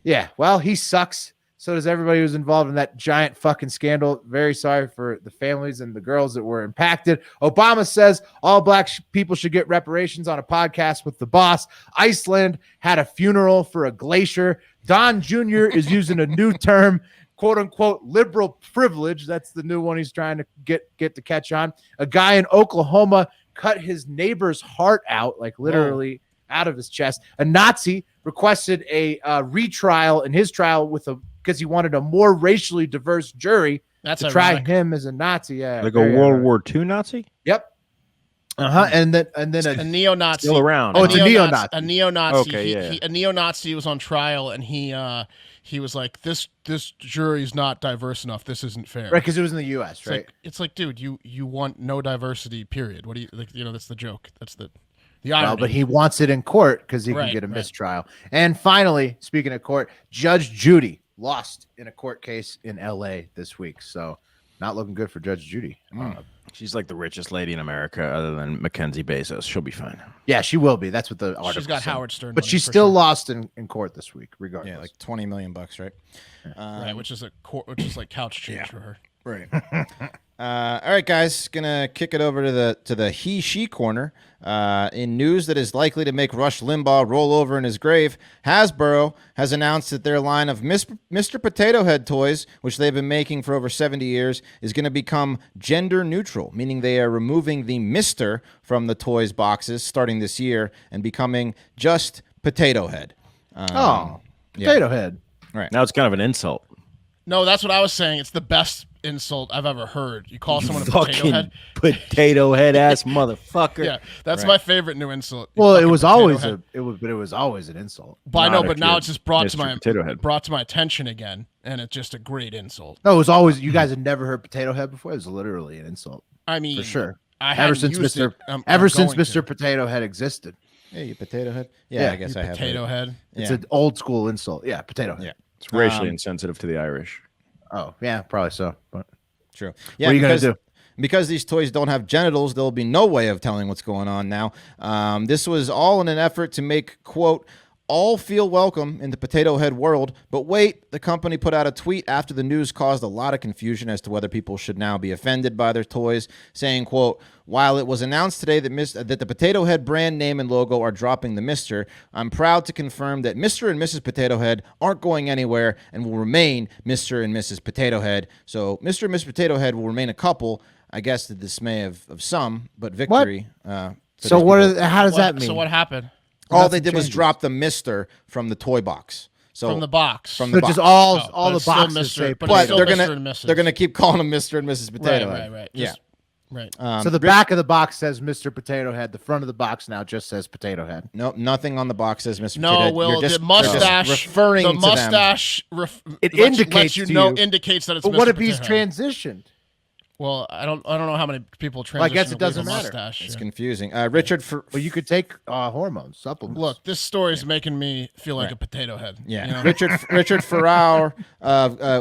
Speaker 1: Yeah, well, he sucks. So does everybody who's involved in that giant fucking scandal. Very sorry for the families and the girls that were impacted. Obama says all black people should get reparations on a podcast with the boss. Iceland had a funeral for a glacier. Don Jr. is using a new term, quote unquote, liberal privilege. That's the new one he's trying to get to catch on. A guy in Oklahoma cut his neighbor's heart out, like literally out of his chest. A Nazi requested a retrial in his trial because he wanted a more racially diverse jury to try him as a Nazi. Yeah,
Speaker 4: like a World War II Nazi.
Speaker 1: Yep. And then
Speaker 2: a neo-Nazi
Speaker 4: still around.
Speaker 1: Oh, it's a neo-Nazi.
Speaker 2: A neo-Nazi.
Speaker 4: Okay,
Speaker 2: a neo-Nazi was on trial, and he was like, "This jury's not diverse enough. This isn't fair."
Speaker 1: Right, because it was in the U.S. Right.
Speaker 2: It's like, dude, you want no diversity. Period. What do you like? That's the joke. That's the irony.
Speaker 1: Well, but he wants it in court because he can get a mistrial. And finally, speaking of court, Judge Judy lost in a court case in L.A. this week. So not looking good for Judge Judy.
Speaker 4: She's like the richest lady in America other than Mackenzie Bezos. She'll be fine.
Speaker 1: Yeah, she will be. That's what the article
Speaker 2: She's got
Speaker 1: said.
Speaker 2: Howard Stern.
Speaker 1: But she still lost in court this week, regardless.
Speaker 3: Yeah, like $20 million, right?
Speaker 2: Right, which is like couch change for her.
Speaker 3: Right. All right, guys, gonna kick it over to the he/she corner. In news that is likely to make Rush Limbaugh roll over in his grave, Hasbro has announced that their line of Mr. Potato Head toys, which they've been making for over 70 years, is going to become gender neutral, meaning they are removing the Mr. from the toys boxes starting this year and becoming just Potato Head.
Speaker 1: Potato Head.
Speaker 3: Right.
Speaker 4: Now it's kind of an insult.
Speaker 2: No, that's what I was saying. It's the best insult I've ever heard. You call someone a potato head?
Speaker 4: Potato head ass motherfucker.
Speaker 2: Yeah, that's my favorite new insult.
Speaker 1: Well, it was always an insult.
Speaker 2: But I know, but now it's just brought
Speaker 4: Mr.
Speaker 2: to my attention again, and it's just a great insult.
Speaker 1: No, it was always. You guys had never heard potato head before. It was literally an insult.
Speaker 2: I mean,
Speaker 1: for sure.
Speaker 2: Ever since
Speaker 1: Mr. Potato Head existed.
Speaker 3: Yeah, you potato head. Yeah, I guess I have
Speaker 2: potato head.
Speaker 1: It's an old school insult. Yeah, potato head.
Speaker 3: Yeah.
Speaker 4: It's racially insensitive to the Irish.
Speaker 1: Oh, yeah, probably so. But
Speaker 3: true. Yeah,
Speaker 1: what are you going to do?
Speaker 3: Because these toys don't have genitals, there'll be no way of telling what's going on now. This was all in an effort to make, quote, all feel welcome in the potato head world. But wait, the company put out a tweet after the news caused a lot of confusion as to whether people should now be offended by their toys, saying, quote, while it was announced today that the Potato Head brand name and logo are dropping the Mr., I'm proud to confirm that Mr. and Mrs. Potato Head aren't going anywhere and will remain Mr. and Mrs. Potato Head. So Mr. and Mrs. Potato Head will remain a couple, I guess to the dismay of some, but victory.
Speaker 1: So how does that mean?
Speaker 2: So what happened?
Speaker 3: All they did was drop the Mr. from the toy box. So
Speaker 2: From the box.
Speaker 3: From the box.
Speaker 1: Just all
Speaker 2: but
Speaker 1: the
Speaker 2: it's still
Speaker 1: boxes
Speaker 2: Mr.,
Speaker 1: say
Speaker 2: but
Speaker 3: but
Speaker 2: it's still
Speaker 3: they're
Speaker 2: Mr.
Speaker 3: gonna
Speaker 2: and Mrs.
Speaker 3: they're gonna keep calling him Mr. and Mrs. Potato Head.
Speaker 2: Right.
Speaker 3: Yeah.
Speaker 2: Right.
Speaker 1: So the back of the box says Mr. Potato Head. The front of the box now just says Potato Head.
Speaker 3: Nope, nothing on the box says Mr. Potato Head.
Speaker 2: Will,
Speaker 3: You're just,
Speaker 2: the mustache,
Speaker 3: you're just referring
Speaker 2: the
Speaker 3: to
Speaker 2: mustache,
Speaker 1: It
Speaker 2: lets
Speaker 1: indicates
Speaker 2: you
Speaker 1: to
Speaker 2: know
Speaker 1: you.
Speaker 2: indicates that it's.
Speaker 1: But
Speaker 2: Mr.
Speaker 1: what if he's
Speaker 2: Potato Head.
Speaker 1: transitioned?
Speaker 2: Well, I don't know how many people transition.
Speaker 1: I guess it
Speaker 2: to leave
Speaker 1: doesn't
Speaker 2: a
Speaker 1: matter.
Speaker 2: mustache.
Speaker 3: It's confusing. Richard,
Speaker 1: Well, you could take hormones, supplements.
Speaker 2: Look, this story is making me feel like a potato head.
Speaker 3: yeah,
Speaker 2: you know?
Speaker 3: Richard Farrar,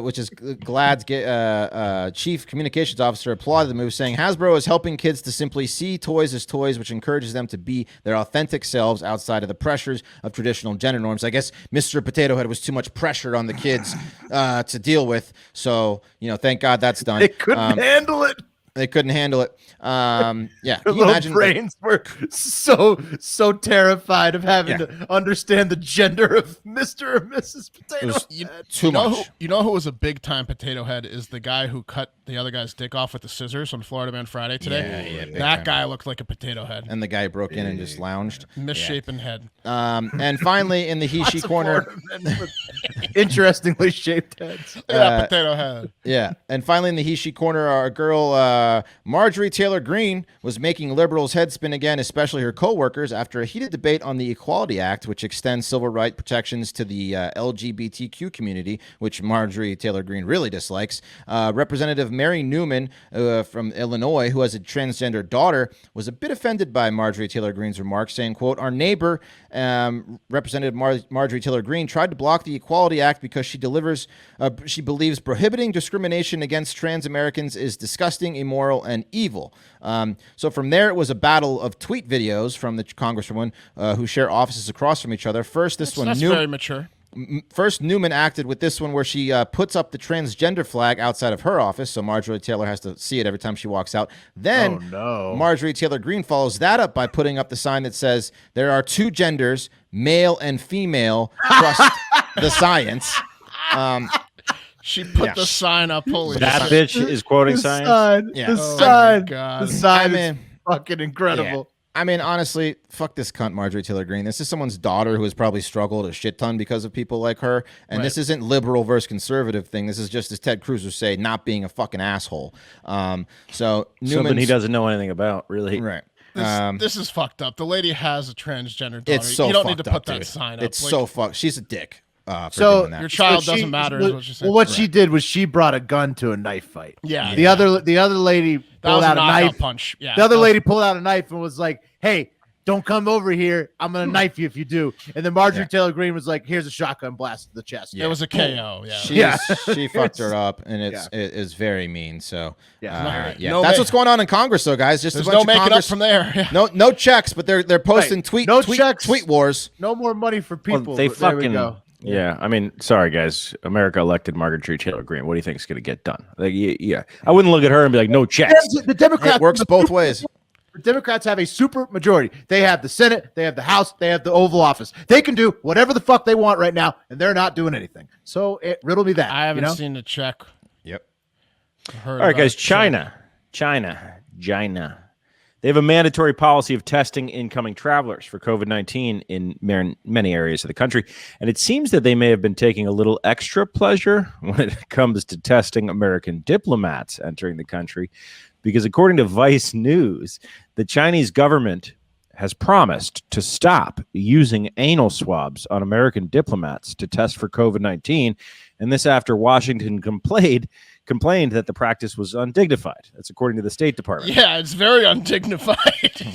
Speaker 3: which is GLAAD's chief communications officer, applauded the move, saying Hasbro is helping kids to simply see toys as toys, which encourages them to be their authentic selves outside of the pressures of traditional gender norms. I guess Mr. Potato Head was too much pressure on the kids to deal with, so thank God that's done.
Speaker 1: They couldn't handle it.
Speaker 3: They couldn't handle it. Yeah,
Speaker 1: Their
Speaker 3: can you
Speaker 1: little
Speaker 3: imagine?
Speaker 1: brains were so terrified of having to understand the gender of Mr. or Mrs. Potato
Speaker 3: was
Speaker 1: Head.
Speaker 3: too much.
Speaker 2: You know who was a big time potato head is the guy who cut the other guy's dick off with the scissors on Florida Man Friday today.
Speaker 3: Yeah, big
Speaker 2: that
Speaker 3: time.
Speaker 2: guy looked like a potato head.
Speaker 3: And the guy broke in and just lounged.
Speaker 2: Misshapen head.
Speaker 3: And finally, in the he/she
Speaker 1: Lots of
Speaker 3: corner,
Speaker 1: Florida men with interestingly shaped heads.
Speaker 2: Yeah, potato head.
Speaker 3: yeah. And finally, in the he/she corner, our girl Marjorie Taylor Green was making liberals' head spin again, especially her co-workers, after a heated debate on the Equality Act, which extends civil rights protections to the LGBTQ community, which Marjorie Taylor Green really dislikes. Representative Mary Newman from Illinois, who has a transgender daughter, was a bit offended by Marjorie Taylor Green's remarks, saying, quote, our neighbor, Representative Marjorie Taylor Green, tried to block the Equality Act because she believes prohibiting discrimination against trans Americans is disgusting, immoral, and evil. So from there, it was a battle of tweet videos from the congresswoman who share offices across from each other. First, that's
Speaker 2: very mature.
Speaker 3: First, Newman acted with this one where she puts up the transgender flag outside of her office, so Marjorie Taylor has to see it every time she walks out. Then Marjorie Taylor Green follows that up by putting up the sign that says, there are two genders, male and female, trust the science.
Speaker 2: She put the sign up. Holy
Speaker 4: That
Speaker 2: shit.
Speaker 4: bitch is quoting science.
Speaker 3: Yeah.
Speaker 1: The
Speaker 3: Oh
Speaker 1: sign.
Speaker 2: God.
Speaker 1: The sign
Speaker 3: I mean,
Speaker 1: is fucking incredible.
Speaker 3: I mean, honestly, fuck this cunt, Marjorie Taylor Green. This is someone's daughter who has probably struggled a shit ton because of people like her. And this isn't liberal versus conservative thing. This is just, as Ted Cruz would say, not being a fucking asshole. So
Speaker 4: Something he
Speaker 3: Newman's
Speaker 4: doesn't know anything about, really.
Speaker 3: right.
Speaker 2: This is fucked up. The lady has a transgender daughter.
Speaker 3: It's so
Speaker 2: you don't need to
Speaker 3: fucked
Speaker 2: put
Speaker 3: up,
Speaker 2: that
Speaker 3: dude.
Speaker 2: sign up.
Speaker 3: It's
Speaker 2: Like,
Speaker 3: so fucked. She's a dick. For
Speaker 1: So
Speaker 3: doing that.
Speaker 2: your child
Speaker 1: What she-
Speaker 2: doesn't matter. Is what you're saying.
Speaker 1: Well, what she did was she brought a gun to a knife fight.
Speaker 2: Yeah.
Speaker 1: The other lady
Speaker 2: that
Speaker 1: pulled
Speaker 2: was a
Speaker 1: out a
Speaker 2: knockout
Speaker 1: knife.
Speaker 2: punch. Yeah.
Speaker 1: The other
Speaker 2: that was-
Speaker 1: lady pulled out a knife and was like, "Hey, don't come over here. I'm gonna knife you if you do." And then Marjorie Taylor Green was like, "Here's a shotgun blast to the chest."
Speaker 2: It was a KO. Yeah.
Speaker 3: She fucked her up, and it is very mean. So
Speaker 2: No
Speaker 3: that's
Speaker 2: ma-
Speaker 3: what's going on in Congress, though, guys. Just
Speaker 2: There's
Speaker 3: a bunch
Speaker 2: no
Speaker 3: of
Speaker 2: making up
Speaker 3: Congress.
Speaker 2: from there. Yeah.
Speaker 3: No checks, but they're posting
Speaker 1: No checks.
Speaker 3: tweet wars.
Speaker 1: No more money for
Speaker 4: Well,
Speaker 1: people.
Speaker 4: they
Speaker 1: There we
Speaker 4: fucking
Speaker 1: go.
Speaker 4: yeah. I mean, sorry guys. America elected Marjorie Taylor Green. What do you think is going to get done? Like, yeah, I wouldn't look at her and be like, no checks.
Speaker 1: The Democrats
Speaker 3: It works both ways.
Speaker 1: The Democrats have a super majority. They have the Senate, they have the House, they have the Oval Office. They can do whatever the fuck they want right now, and they're not doing anything. So riddle me that.
Speaker 2: I haven't
Speaker 1: you know?
Speaker 2: seen the check.
Speaker 3: Yep.
Speaker 2: Heard
Speaker 4: All right,
Speaker 2: about
Speaker 4: guys.
Speaker 2: it.
Speaker 4: China. They have a mandatory policy of testing incoming travelers for COVID-19 in many areas of the country. And it seems that they may have been taking a little extra pleasure when it comes to testing American diplomats entering the country. Because according to Vice News, the Chinese government has promised to stop using anal swabs on American diplomats to test for COVID-19. And this after Washington complained that the practice was undignified. That's according to the State Department.
Speaker 2: Yeah, it's very undignified.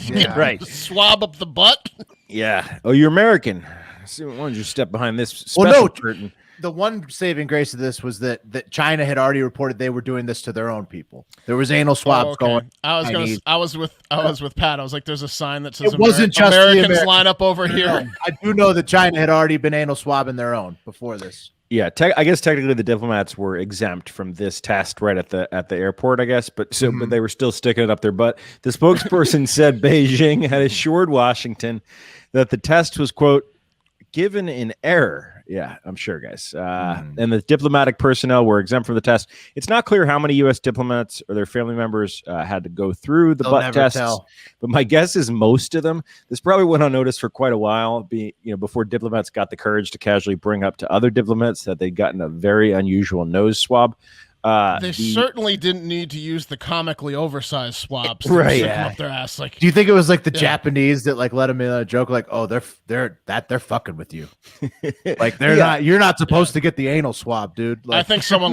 Speaker 1: Yeah.
Speaker 4: Right.
Speaker 2: Swab up the butt.
Speaker 4: Yeah. Oh, you're American. So why don't you step behind this
Speaker 1: Well,
Speaker 4: special
Speaker 1: no,
Speaker 4: curtain?
Speaker 1: the one saving grace of this was that China had already reported they were doing this to their own people. There was anal swabs going.
Speaker 2: I was with Pat. I was like, there's a sign that says
Speaker 1: It wasn't just the
Speaker 2: Americans
Speaker 1: American-
Speaker 2: line up over here.
Speaker 1: I do know that China had already been anal swabbing their own before this.
Speaker 4: Yeah, I guess technically the diplomats were exempt from this test right at the airport, I guess, but they were still sticking it up their butt. The spokesperson said Beijing had assured Washington that the test was, quote, given in error. Yeah, I'm sure, guys. And the diplomatic personnel were exempt from the test. It's not clear how many U.S. diplomats or their family members had to go through the butt tests, but my guess is most of them. This probably went unnoticed for quite a while, before diplomats got the courage to casually bring up to other diplomats that they'd gotten a very unusual nose swab.
Speaker 2: They certainly didn't need to use the comically oversized swabs,
Speaker 4: right?
Speaker 2: Yeah. Up their ass. Like,
Speaker 1: do you think it was like the Japanese that like let them in on a joke? Like, oh, they're fucking with you. Like they're not. You're not supposed to get the anal swab, dude. Like,
Speaker 2: I think someone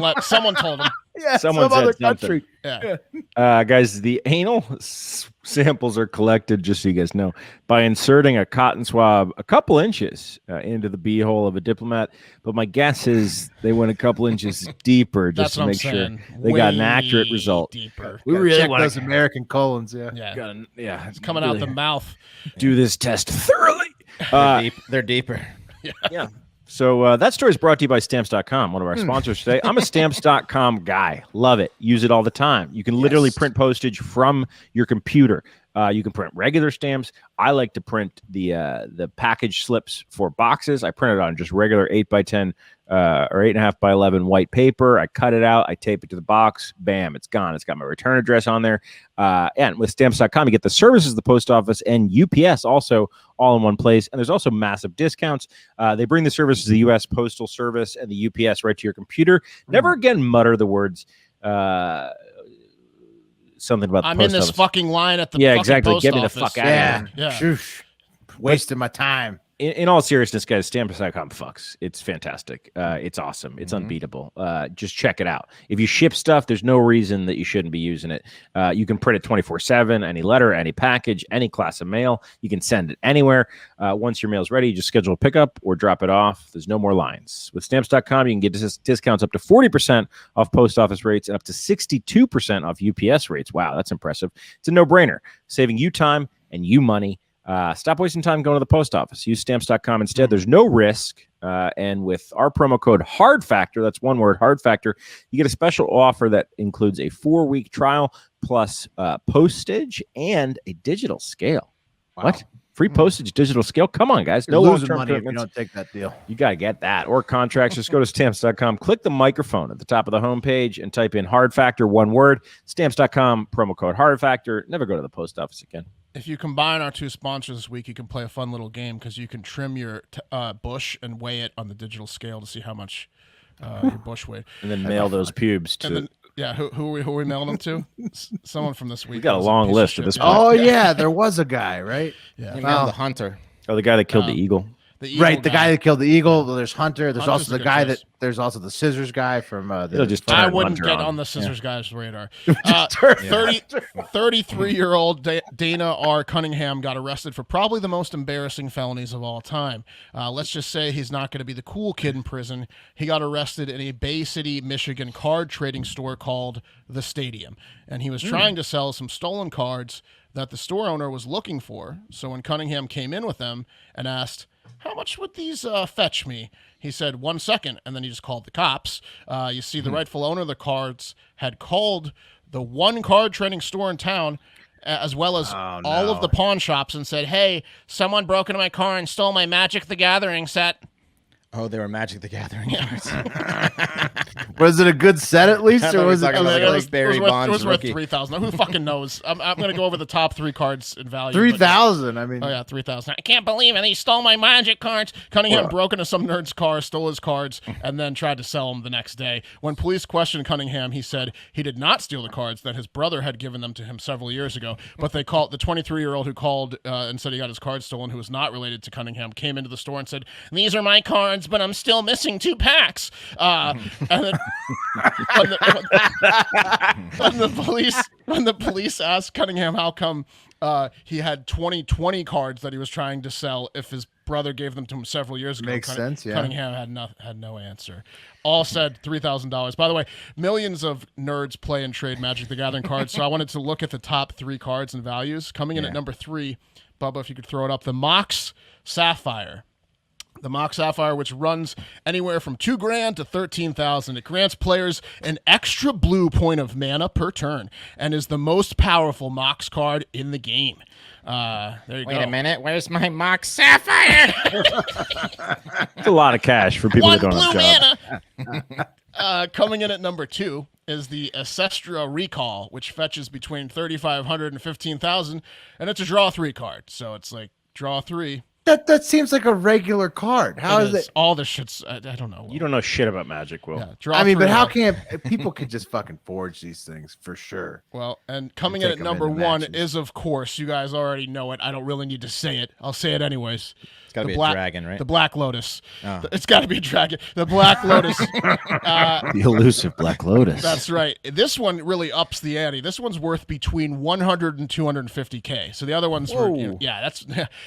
Speaker 2: told them.
Speaker 1: Yeah,
Speaker 4: someone
Speaker 1: some other
Speaker 4: said something.
Speaker 1: country.
Speaker 2: Yeah.
Speaker 4: Guys, the anal samples are collected, just so you guys know, by inserting a cotton swab a couple inches into the beehole of a diplomat. But my guess is they went a couple inches deeper just to make sure they got an accurate result.
Speaker 2: Deeper.
Speaker 1: We really want those American colons.
Speaker 2: Yeah. It's coming out the mouth.
Speaker 4: Do this test thoroughly.
Speaker 3: They're deeper.
Speaker 4: Yeah. So that story is brought to you by Stamps.com, one of our sponsors today. I'm a Stamps.com guy. Love it. Use it all the time. You can literally print postage from your computer. You can print regular stamps. I like to print the package slips for boxes. I print it on just regular 8x10 or 8.5x11 white paper. I cut it out. I tape it to the box. Bam, it's gone. It's got my return address on there. And with Stamps.com, you get the services of the post office and UPS also all in one place. And there's also massive discounts. They bring the services of the U.S. Postal Service and the UPS right to your computer. Never again mutter the words something about the
Speaker 2: I'm
Speaker 4: post
Speaker 2: in this
Speaker 4: office.
Speaker 2: fucking line at the
Speaker 4: Yeah,
Speaker 2: fucking
Speaker 4: exactly.
Speaker 2: post
Speaker 4: Get me the
Speaker 2: office.
Speaker 4: fuck out of here.
Speaker 2: Yeah.
Speaker 1: Shoosh. Wasting my time.
Speaker 4: In all seriousness, guys, Stamps.com fucks. It's fantastic. It's awesome. It's unbeatable. Just check it out. If you ship stuff, there's no reason that you shouldn't be using it. You can print it 24/7, any letter, any package, any class of mail. You can send it anywhere. Once your mail's ready, you just schedule a pickup or drop it off. There's no more lines. With Stamps.com, you can get discounts up to 40% off post office rates and up to 62% off UPS rates. Wow, that's impressive. It's a no-brainer, saving you time and you money. Stop wasting time going to the post office. Use Stamps.com instead. There's no risk. And with our promo code HARDFACTOR, that's one word, HARDFACTOR, you get a special offer that includes a 4-week trial plus postage and a digital scale. Wow. What? Free postage, digital scale? Come on, guys. No
Speaker 1: losing
Speaker 4: long-term
Speaker 1: money if you
Speaker 4: commitments.
Speaker 1: don't take that deal.
Speaker 4: You got to get that. Or contracts. Just go to Stamps.com, click the microphone at the top of the homepage, and type in Hard Factor, one word. Stamps.com, promo code Hard Factor. Never go to the post office again.
Speaker 2: If you combine our two sponsors this week, you can play a fun little game because you can trim your bush and weigh it on the digital scale to see how much your bush weighed.
Speaker 4: And then mail those pubes to...
Speaker 2: who are we mailing them to? Someone from this week.
Speaker 4: We got a long list at this point.
Speaker 1: Oh, yeah. There was a guy, right?
Speaker 2: Yeah.
Speaker 3: The hunter.
Speaker 4: Oh, the guy that killed the eagle.
Speaker 2: The
Speaker 1: Right, the guy that killed the eagle. There's Hunter. There's
Speaker 2: Hunter's
Speaker 1: also
Speaker 2: a
Speaker 1: the
Speaker 2: good
Speaker 1: guy
Speaker 2: choice.
Speaker 1: there's also the scissors guy from
Speaker 4: He'll just
Speaker 2: I
Speaker 4: turn
Speaker 2: wouldn't
Speaker 4: Hunter
Speaker 2: get
Speaker 4: on.
Speaker 2: on the scissors guy's radar. 33-year-old Dana R. Cunningham got arrested for probably the most embarrassing felonies of all time. Let's just say he's not going to be the cool kid in prison. He got arrested in a Bay City, Michigan card trading store called The Stadium. And he was trying to sell some stolen cards that the store owner was looking for. So when Cunningham came in with them and asked, "How much would these fetch me?" He said, 1 second, and then he just called the cops. You see, the rightful owner of the cards had called the one card trading store in town, as well as all of the pawn shops, and said, "Hey, someone broke into my car and stole my Magic the Gathering set."
Speaker 3: Oh, they were Magic the Gathering cards.
Speaker 1: Was it a good set at least, or was it
Speaker 3: talking about like Barry Bonds
Speaker 2: it was worth
Speaker 3: rookie.
Speaker 2: $3,000. Who fucking knows? I'm going to go over the top 3 cards in value. but-
Speaker 1: 3,000? I mean,
Speaker 2: Oh, yeah, 3,000. I can't believe it. He stole my Magic cards. Cunningham broke into some nerd's car, stole his cards, and then tried to sell them the next day. When police questioned Cunningham, he said he did not steal the cards, that his brother had given them to him several years ago. But they called the 23-year-old who called and said he got his cards stolen, who was not related to Cunningham, came into the store and said, "These are my cards, but I'm still missing 2 packs." And then when the police asked Cunningham how come he had 2020 cards that he was trying to sell if his brother gave them to him several years ago.
Speaker 1: Makes sense, yeah.
Speaker 2: Cunningham had no answer. All said $3,000. By the way, millions of nerds play and trade Magic the Gathering cards, so I wanted to look at the top 3 cards and values. Coming in at number 3, Bubba, if you could throw it up, the Mox Sapphire. The Mox Sapphire, which runs anywhere from $2,000 to $13,000. It grants players an extra blue point of mana per turn and is the most powerful Mox card in the game. There you go.
Speaker 3: Wait a minute. Where's my Mox Sapphire?
Speaker 4: It's a lot of cash for people that don't have jobs.
Speaker 2: Mana. Coming in at number 2 is the Ancestral Recall, which fetches between 3,500 and 15,000, and it's a draw 3 card. So it's like draw 3.
Speaker 1: That seems like a regular card. How is it?
Speaker 2: All this shit's I don't know.
Speaker 4: You don't know shit about Magic, Will.
Speaker 2: Yeah, draw
Speaker 1: I mean,
Speaker 2: 3
Speaker 1: but how
Speaker 2: out.
Speaker 1: can people could just fucking forge these things for sure?
Speaker 2: Well, and coming in
Speaker 1: take
Speaker 2: at
Speaker 1: them
Speaker 2: number
Speaker 1: into
Speaker 2: 1
Speaker 1: matches.
Speaker 2: is, of course, you guys already know it. I don't really need to say it. I'll say it anyways.
Speaker 3: It's got to
Speaker 2: The
Speaker 3: be a dragon, right?
Speaker 2: The Black Lotus.
Speaker 3: Oh.
Speaker 2: It's got to be a dragon. The Black Lotus.
Speaker 4: The elusive Black Lotus.
Speaker 2: That's right. This one really ups the ante. This one's worth between 100 and 250K. So the other ones were, that's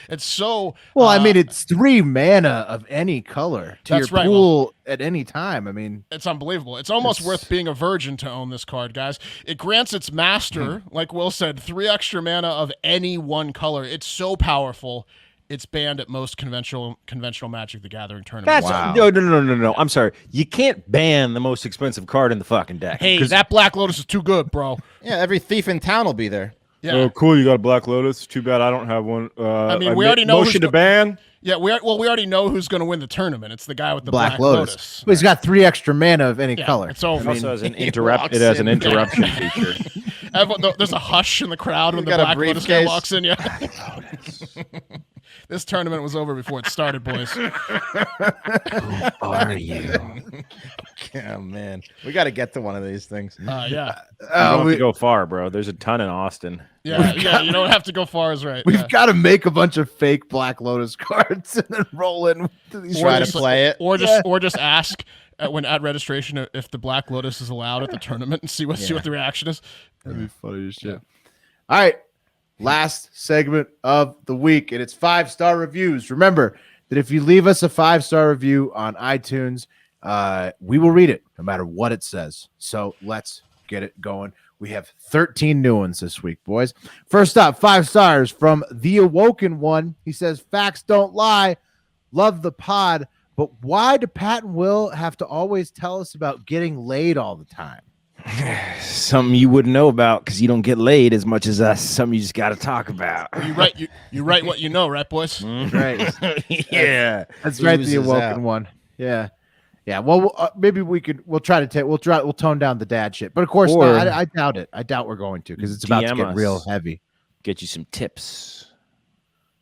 Speaker 2: it's so.
Speaker 1: Well, I mean, it's 3 mana of any color to
Speaker 2: That's
Speaker 1: your
Speaker 2: right,
Speaker 1: pool at any time. I mean,
Speaker 2: It's unbelievable. It's almost worth being a virgin to own this card, guys. It grants its master, like Will said, 3 extra mana of any one color. It's so powerful. It's banned at most conventional Magic the Gathering tournaments.
Speaker 4: That's no. I'm sorry. You can't ban the most expensive card in the fucking deck.
Speaker 2: Hey,
Speaker 4: 'Cause-
Speaker 2: that Black Lotus is too good, bro.
Speaker 3: Yeah, every thief in town will be there.
Speaker 2: Yeah.
Speaker 4: Oh, cool. You got a Black Lotus. Too bad I don't have one.
Speaker 2: I mean, we already know
Speaker 4: motion
Speaker 2: who's
Speaker 4: to ban.
Speaker 2: Yeah, we already know who's going to win the tournament. It's the guy with the
Speaker 1: Black Lotus. But he's got 3 extra mana of any
Speaker 2: Yeah,
Speaker 1: color.
Speaker 2: It's over.
Speaker 4: It also has an
Speaker 3: he
Speaker 4: interrupt.
Speaker 3: walks
Speaker 4: It has an
Speaker 3: in.
Speaker 4: interruption feature.
Speaker 2: There's a hush in the crowd when the
Speaker 3: got a
Speaker 2: Black Lotus guy
Speaker 3: briefcase.
Speaker 2: walks in. Yeah. This tournament was over before it started, boys.
Speaker 4: Are you?
Speaker 3: Oh, man. We got to get to one of these things.
Speaker 2: Yeah.
Speaker 4: You don't have to go far, bro. There's a ton in Austin.
Speaker 2: Yeah. You don't have to go far, is right.
Speaker 1: We've got to make a bunch of fake Black Lotus cards and then roll in to these.
Speaker 3: Try to
Speaker 2: just-
Speaker 3: play it.
Speaker 2: Or just ask at registration if the Black Lotus is allowed at the tournament and see what the reaction is.
Speaker 1: That'd be funny as shit. All right. Last segment of the week, and it's 5-star reviews. Remember that if you leave us a 5-star review on iTunes, we will read it no matter what it says. So let's get it going. We have 13 new ones this week, boys. First up, 5 stars from The Awoken One. He says, facts don't lie. Love the pod, but why do Pat and Will have to always tell us about getting laid all the time?
Speaker 4: Something you wouldn't know about because you don't get laid as much as us. Something you just got to talk about.
Speaker 2: You write what you know, right, boys?
Speaker 1: Right.
Speaker 4: Yeah.
Speaker 1: That's right. The
Speaker 3: Oozes
Speaker 1: Awoken
Speaker 3: out.
Speaker 1: One. Yeah. Yeah. Well, maybe we'll tone down the dad shit, but of course,
Speaker 4: Or-
Speaker 1: not. I doubt it. I doubt we're going to because it's about to
Speaker 4: DM
Speaker 1: get
Speaker 4: us.
Speaker 1: real heavy.
Speaker 4: Get you some tips.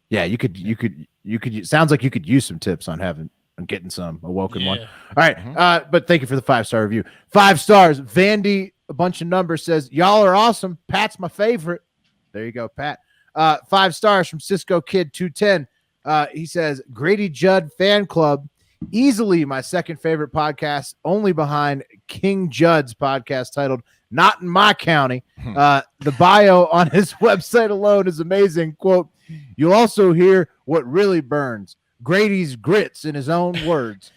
Speaker 1: Yeah. You could. Sounds like you could use some tips on getting some Awoken One.
Speaker 2: Yeah.
Speaker 1: All right. But thank you for the 5-star review. 5 stars. Vandy, a bunch of numbers, says, y'all are awesome. Pat's my favorite. There you go, Pat. 5 stars from Cisco Kid 210. He says, Grady Judd fan club, easily my second favorite podcast, only behind King Judd's podcast titled Not in My County. The bio on his website alone is amazing. Quote, you'll also hear what really burns. Grady's grits in his own words.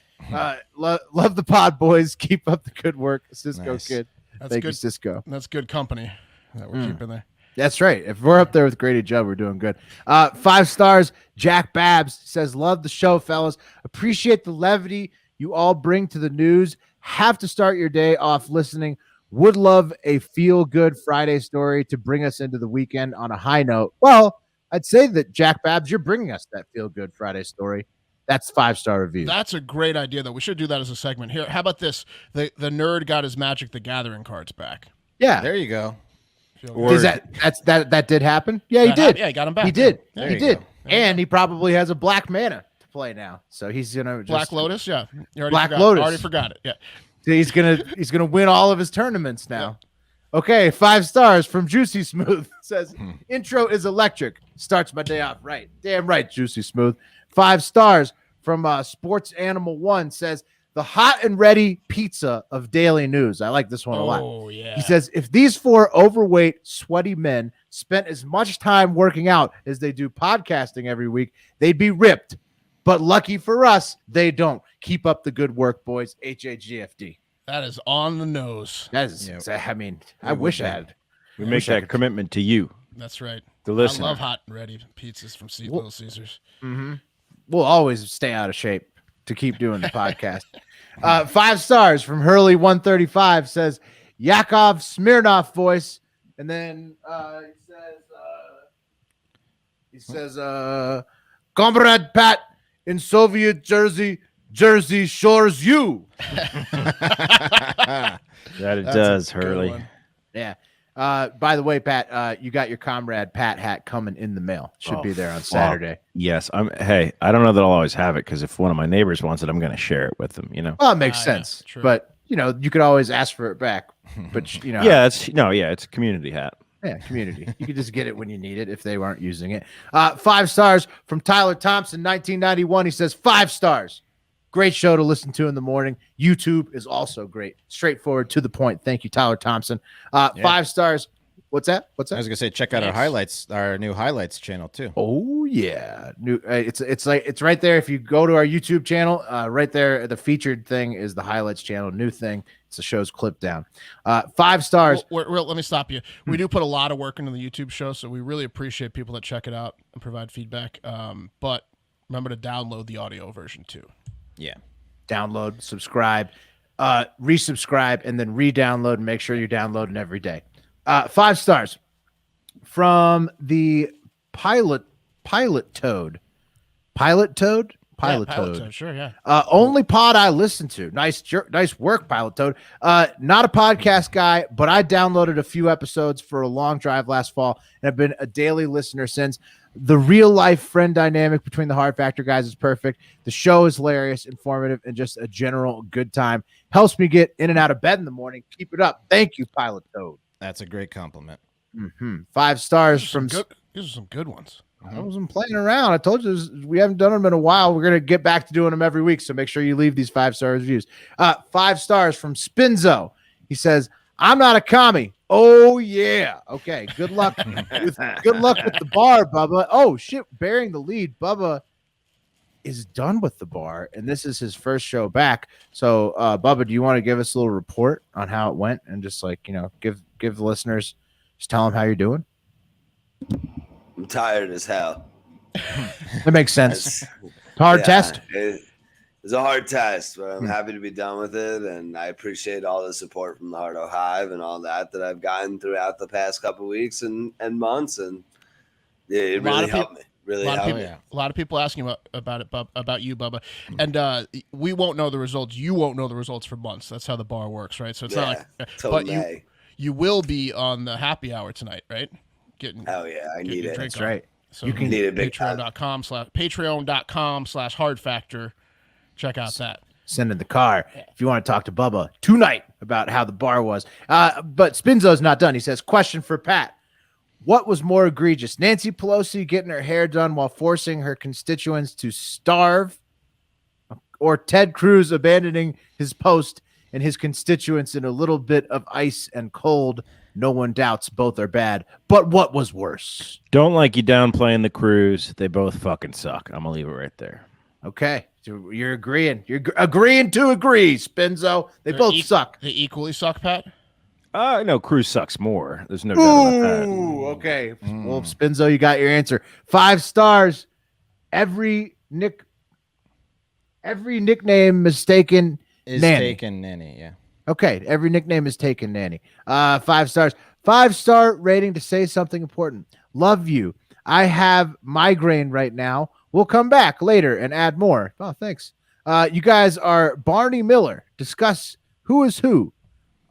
Speaker 1: Love the pod, boys. Keep up the good work. Cisco
Speaker 3: Nice.
Speaker 1: Kid.
Speaker 2: That's
Speaker 1: Thank you,
Speaker 2: good.
Speaker 1: Cisco.
Speaker 2: That's good company that we're keeping there.
Speaker 1: That's right. If we're up there with Grady Judd, we're doing good. 5 stars. Jack Babs says, love the show, fellas. Appreciate the levity you all bring to the news. Have to start your day off listening. Would love a feel-good Friday story to bring us into the weekend on a high note. Well, I'd say that, Jack Babs, you're bringing us that feel-good Friday story. That's 5-star review.
Speaker 2: That's a great idea, though. We should do that as a segment. Here, how about this? The nerd got his Magic the Gathering cards back.
Speaker 1: Yeah.
Speaker 3: There you go.
Speaker 1: Is that did happen? Yeah, he did.
Speaker 2: Yeah, he got him back.
Speaker 1: He did.
Speaker 3: There
Speaker 1: He
Speaker 3: you
Speaker 1: did.
Speaker 3: go.
Speaker 1: And he probably has a black mana to play now. So he's gonna just,
Speaker 2: Black Lotus, yeah. You already
Speaker 1: Black
Speaker 2: forgot.
Speaker 1: Lotus.
Speaker 2: Already forgot it. Yeah.
Speaker 1: He's gonna win all of his tournaments now. Okay, 5 stars from Juicy Smooth. Says intro is electric. Starts my day off right. Damn right, Juicy Smooth. 5 stars from Sports Animal 1 says the hot and ready pizza of daily news. I like this one a lot.
Speaker 2: Oh, yeah.
Speaker 1: He says, if these 4 overweight, sweaty men spent as much time working out as they do podcasting every week, they'd be ripped. But lucky for us, they don't. Keep up the good work, boys. HAGFD.
Speaker 2: That is on the nose.
Speaker 1: That is, I mean, I wish I had.
Speaker 4: We make that commitment to you,
Speaker 2: That's right.
Speaker 4: the listener.
Speaker 2: I love hot and ready pizzas from Little Caesars.
Speaker 1: Mm-hmm. We'll always stay out of shape to keep doing the podcast. 5 stars from Hurley 135 says Yakov Smirnoff voice, and then he says Comrade Pat in Soviet Jersey shores you.
Speaker 4: That it does, Hurley.
Speaker 1: Yeah. By the way, Pat, you got your Comrade Pat hat coming in the mail. Should be there on Saturday.
Speaker 4: Yes. Hey, I don't know that I'll always have it, because if one of my neighbors wants it, I'm going to share it with them, you know?
Speaker 1: Well, it makes sense.
Speaker 2: Yeah, true.
Speaker 1: But, you know, you could always ask for it back. But, you know.
Speaker 4: Yeah, it's a community hat.
Speaker 1: Yeah, community. You could just get it when you need it if they weren't using it. 5 stars from Tyler Thompson, 1991. He says 5 stars. Great show to listen to in the morning. YouTube is also great. Straightforward, to the point. Thank you, Tyler Thompson. 5 stars. What's that?
Speaker 3: I was gonna say, check out our highlights, our new highlights channel too.
Speaker 1: Oh yeah, new. It's right there. If you go to our YouTube channel, right there, the featured thing is the highlights channel. New thing. It's the show's clip down. 5 stars.
Speaker 2: Let me stop you. We do put a lot of work into the YouTube show, so we really appreciate people that check it out and provide feedback. But remember to download the audio version too.
Speaker 3: Yeah.
Speaker 1: Download, subscribe, resubscribe, and then re-download, and make sure you're downloading every day. 5 stars from the Pilot Toad. Pilot Toad? Pilot Toad.
Speaker 2: Sure, yeah.
Speaker 1: Only pod I listen to. Nice work, Pilot Toad. Not a podcast guy, but I downloaded a few episodes for a long drive last fall and have been a daily listener since. The real life friend dynamic between the Hard Factor guys is perfect. The show is hilarious, informative, and just a general good time. Helps me get in and out of bed in the morning. Keep it up. Thank you, Pilot Toad.
Speaker 3: That's a great compliment.
Speaker 1: 5 stars from.
Speaker 2: These are some good ones.
Speaker 1: I wasn't playing around. I told you we haven't done them in a while. We're going to get back to doing them every week. So make sure you leave these 5-star reviews. 5 stars from Spinzo. He says, I'm not a commie. Oh, yeah. Okay. Good luck. with the bar, Bubba. Oh, shit. Bearing the lead. Bubba is done with the bar, and this is his first show back. So, Bubba, do you want to give us a little report on how it went and just give the listeners, just tell them how you're doing?
Speaker 5: I'm tired as hell.
Speaker 1: That makes sense. Hard test.
Speaker 5: It's a hard test, but I'm happy to be done with it, and I appreciate all the support from the Hardo Hive and all that I've gotten throughout the past couple weeks and months, and it really helped me. Really helped me.
Speaker 2: A lot of people asking about you, Bubba, and we won't know the results. You won't know the results for months. That's how the bar works, right? So it's not like, but you will be on the happy hour tonight, right?
Speaker 5: Oh yeah, I need it.
Speaker 1: That's right.
Speaker 2: So
Speaker 1: you can
Speaker 5: need it.
Speaker 2: Patreon.com/Hard Factor. Check out that.
Speaker 1: Send in the car if you want to talk to Bubba tonight about how the bar was. But Spinzo's not done. He says, question for Pat. What was more egregious? Nancy Pelosi getting her hair done while forcing her constituents to starve, or Ted Cruz abandoning his post and his constituents in a little bit of ice and cold? No one doubts both are bad. But what was worse?
Speaker 4: Don't like you downplaying the Cruz. They both fucking suck. I'm going to leave it right there.
Speaker 1: Okay. So you're agreeing. You're agreeing to agree, Spinzo. They're both suck.
Speaker 2: They equally suck, Pat?
Speaker 4: No, Cruz sucks more. There's no doubt about that.
Speaker 1: Ooh, okay. Well, Spinzo, you got your answer. 5 stars. Every nickname mistaken
Speaker 3: Is
Speaker 1: nanny.
Speaker 3: taken nanny, yeah.
Speaker 1: Okay, every nickname is taken nanny. 5 stars. 5-star rating to say something important. Love you. I have migraine right now. We'll come back later and add more. Oh, thanks. You guys are Barney Miller. Discuss who is who.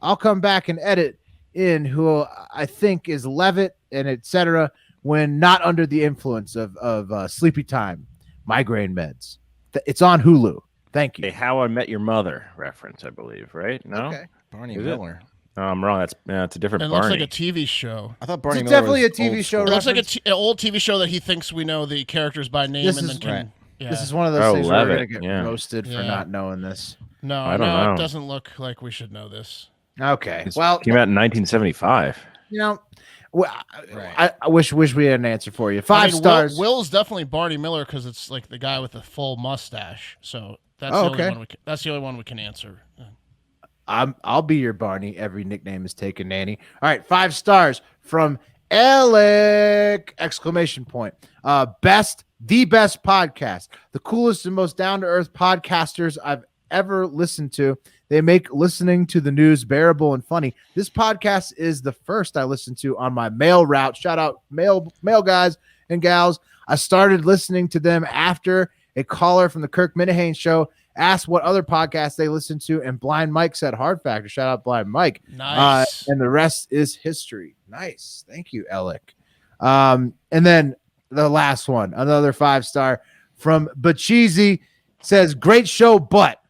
Speaker 1: I'll come back and edit in who I think is Levitt and etc. when not under the influence of sleepy time, migraine meds. It's on Hulu. Thank you.
Speaker 4: A How I Met Your Mother reference, I believe, right? No?
Speaker 1: Okay.
Speaker 3: Barney
Speaker 4: Is
Speaker 3: Miller.
Speaker 4: No, I'm wrong. It's a different
Speaker 2: It
Speaker 4: Barney.
Speaker 2: looks like a TV show.
Speaker 3: I thought Barney
Speaker 1: It's
Speaker 3: Miller
Speaker 1: definitely
Speaker 3: was
Speaker 1: a TV
Speaker 3: old
Speaker 1: show
Speaker 3: school.
Speaker 2: It looks like
Speaker 1: reference?
Speaker 2: an old TV show that he thinks we know the characters by name
Speaker 1: This
Speaker 2: and
Speaker 1: is
Speaker 2: then can Yeah.
Speaker 1: This is one of those things where we're
Speaker 4: Levitt,
Speaker 1: gonna get
Speaker 4: yeah.
Speaker 1: roasted for
Speaker 2: Yeah.
Speaker 1: not knowing this.
Speaker 2: No,
Speaker 4: I don't know.
Speaker 2: it doesn't look like we should know this.
Speaker 1: Okay,
Speaker 4: It
Speaker 1: well,
Speaker 4: came out in 1975.
Speaker 1: you know, well,
Speaker 2: Right.
Speaker 1: I wish we had an answer for you.
Speaker 2: I
Speaker 1: Five
Speaker 2: mean,
Speaker 1: stars.
Speaker 2: Will's definitely Barney Miller because it's like the guy with the full mustache. So that's
Speaker 1: Oh,
Speaker 2: the only
Speaker 1: okay.
Speaker 2: one that's the only one we can answer.
Speaker 1: I'll be your Barney. Every nickname is taken, Nanny. All right, 5 stars from Alec! Exclamation point. The best podcast, the coolest and most down to earth podcasters I've ever listened to. They make listening to the news bearable and funny. This podcast is the first I listened to on my mail route. Shout out mail guys and gals. I started listening to them after a caller from the Kirk Minihane show asked what other podcasts they listened to, and Blind Mike said Hard Factor. Shout out Blind Mike.
Speaker 2: Nice.
Speaker 1: And the rest is history. Nice. Thank you, Alec. And then the last one, another 5-star from Bacheezy, says, great show, but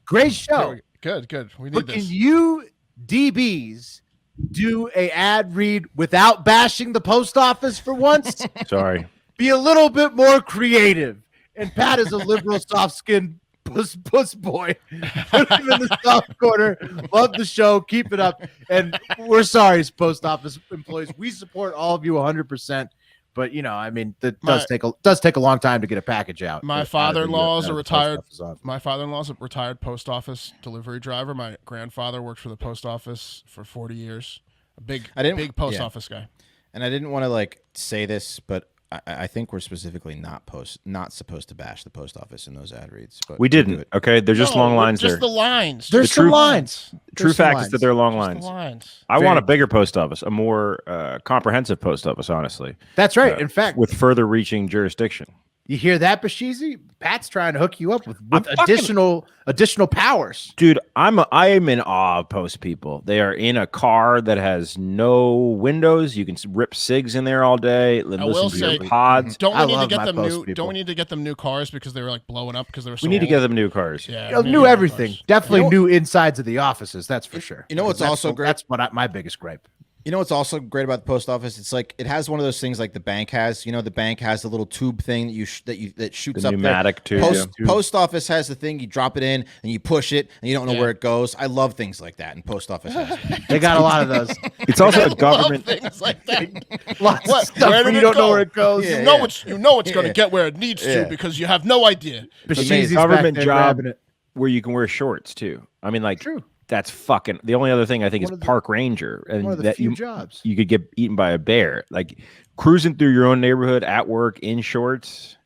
Speaker 1: great show.
Speaker 2: Good. We need
Speaker 1: But
Speaker 2: this.
Speaker 1: can you DBs do a ad read without bashing the post office for once?
Speaker 4: Sorry.
Speaker 1: Be a little bit more creative. And Pat is a liberal, soft-skinned puss boy. Put him in the soft corner. Love the show. Keep it up. And we're sorry, post office employees. We support all of you 100%. But I mean, that does take a long time to get a package out.
Speaker 2: My father-in-law is a retired post office delivery driver. My grandfather worked for the post office for 40 years. A big post office guy.
Speaker 3: And I didn't want to say this, but I think we're specifically not supposed to bash the post office in those ad reads. But
Speaker 4: We didn't. Okay, they're just long lines.
Speaker 2: Just the lines.
Speaker 1: There's some lines.
Speaker 4: True fact is that they're long lines.
Speaker 2: The lines.
Speaker 4: I want a bigger post office, a more comprehensive post office, honestly.
Speaker 1: That's right. In fact,
Speaker 4: with further reaching jurisdiction.
Speaker 1: You hear that, Bashizi? Pat's trying to hook you up with additional powers.
Speaker 4: Dude, I am in awe of post people. They are in a car that has no windows. You can rip cigs in there all day. Listen to your pods.
Speaker 2: Don't we need to get them new cars because they were blowing up because they were so
Speaker 4: We need to
Speaker 2: old?
Speaker 4: get them new cars.
Speaker 2: Yeah,
Speaker 1: new everything. Definitely new insides of the offices. That's for sure.
Speaker 3: You know what's also great?
Speaker 1: That's my biggest gripe.
Speaker 3: You know what's also great about the post office? It's it has one of those things like the bank has. The bank has the little tube thing that shoots
Speaker 4: the
Speaker 3: up
Speaker 4: pneumatic
Speaker 3: there.
Speaker 4: tube.
Speaker 3: Post office has the thing you drop it in and you push it and you don't know where it goes. I love things like that, and post office has it.
Speaker 1: They got a lot of those.
Speaker 4: It's also a government
Speaker 2: things like that.
Speaker 1: Lots of stuff where you don't know where it goes.
Speaker 3: Yeah,
Speaker 2: you know it's going to get where it needs to because you have no idea.
Speaker 1: Bashizi's
Speaker 4: government
Speaker 1: back there
Speaker 4: job
Speaker 1: grabbing it.
Speaker 4: where you can wear shorts too. I mean,
Speaker 1: True.
Speaker 4: That's fucking. The only other thing I think is park ranger, and
Speaker 1: One of the
Speaker 4: that
Speaker 1: few jobs.
Speaker 4: you could get eaten by a bear, cruising through your own neighborhood at work in shorts,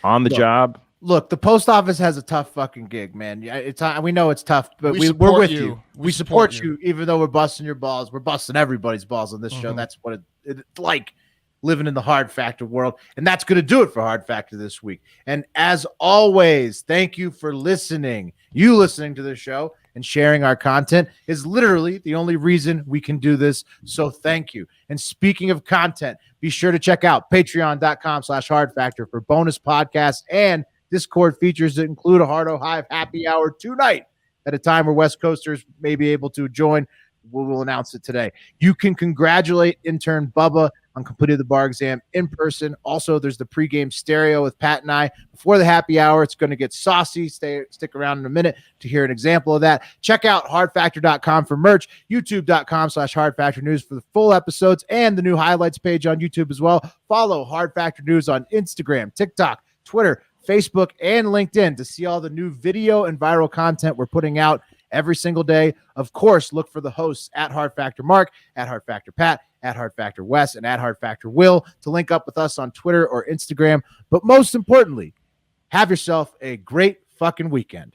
Speaker 4: on the job.
Speaker 1: Look, the post office has a tough fucking gig, man. We know it's tough, but we're with you. We support you, even though we're busting your balls. We're busting everybody's balls on this show. That's what it's like living in the Hard Factor world. And that's going to do it for Hard Factor this week. And as always, thank you for listening. You listening to the show and sharing our content is literally the only reason we can do this. So thank you. And speaking of content, be sure to check out patreon.com/Hard Factor for bonus podcasts and Discord features that include a Hardo Hive happy hour tonight at a time where West Coasters may be able to join. We will announce it today. You can congratulate intern Bubba on completing the bar exam in person. Also, there's the pregame stereo with Pat and I before the happy hour. It's going to get saucy. Stick around in a minute to hear an example of that. Check out hardfactor.com for merch, youtube.com/Hard Factor News for the full episodes and the new highlights page on YouTube as well. Follow Hard Factor News on Instagram, TikTok, Twitter, Facebook, and LinkedIn to see all the new video and viral content we're putting out every single day. Of course, look for the hosts at Hard Factor Mark, at Hard Factor Pat, at Hard Factor Wes, and at Hard Factor Will to link up with us on Twitter or Instagram. But most importantly, have yourself a great fucking weekend.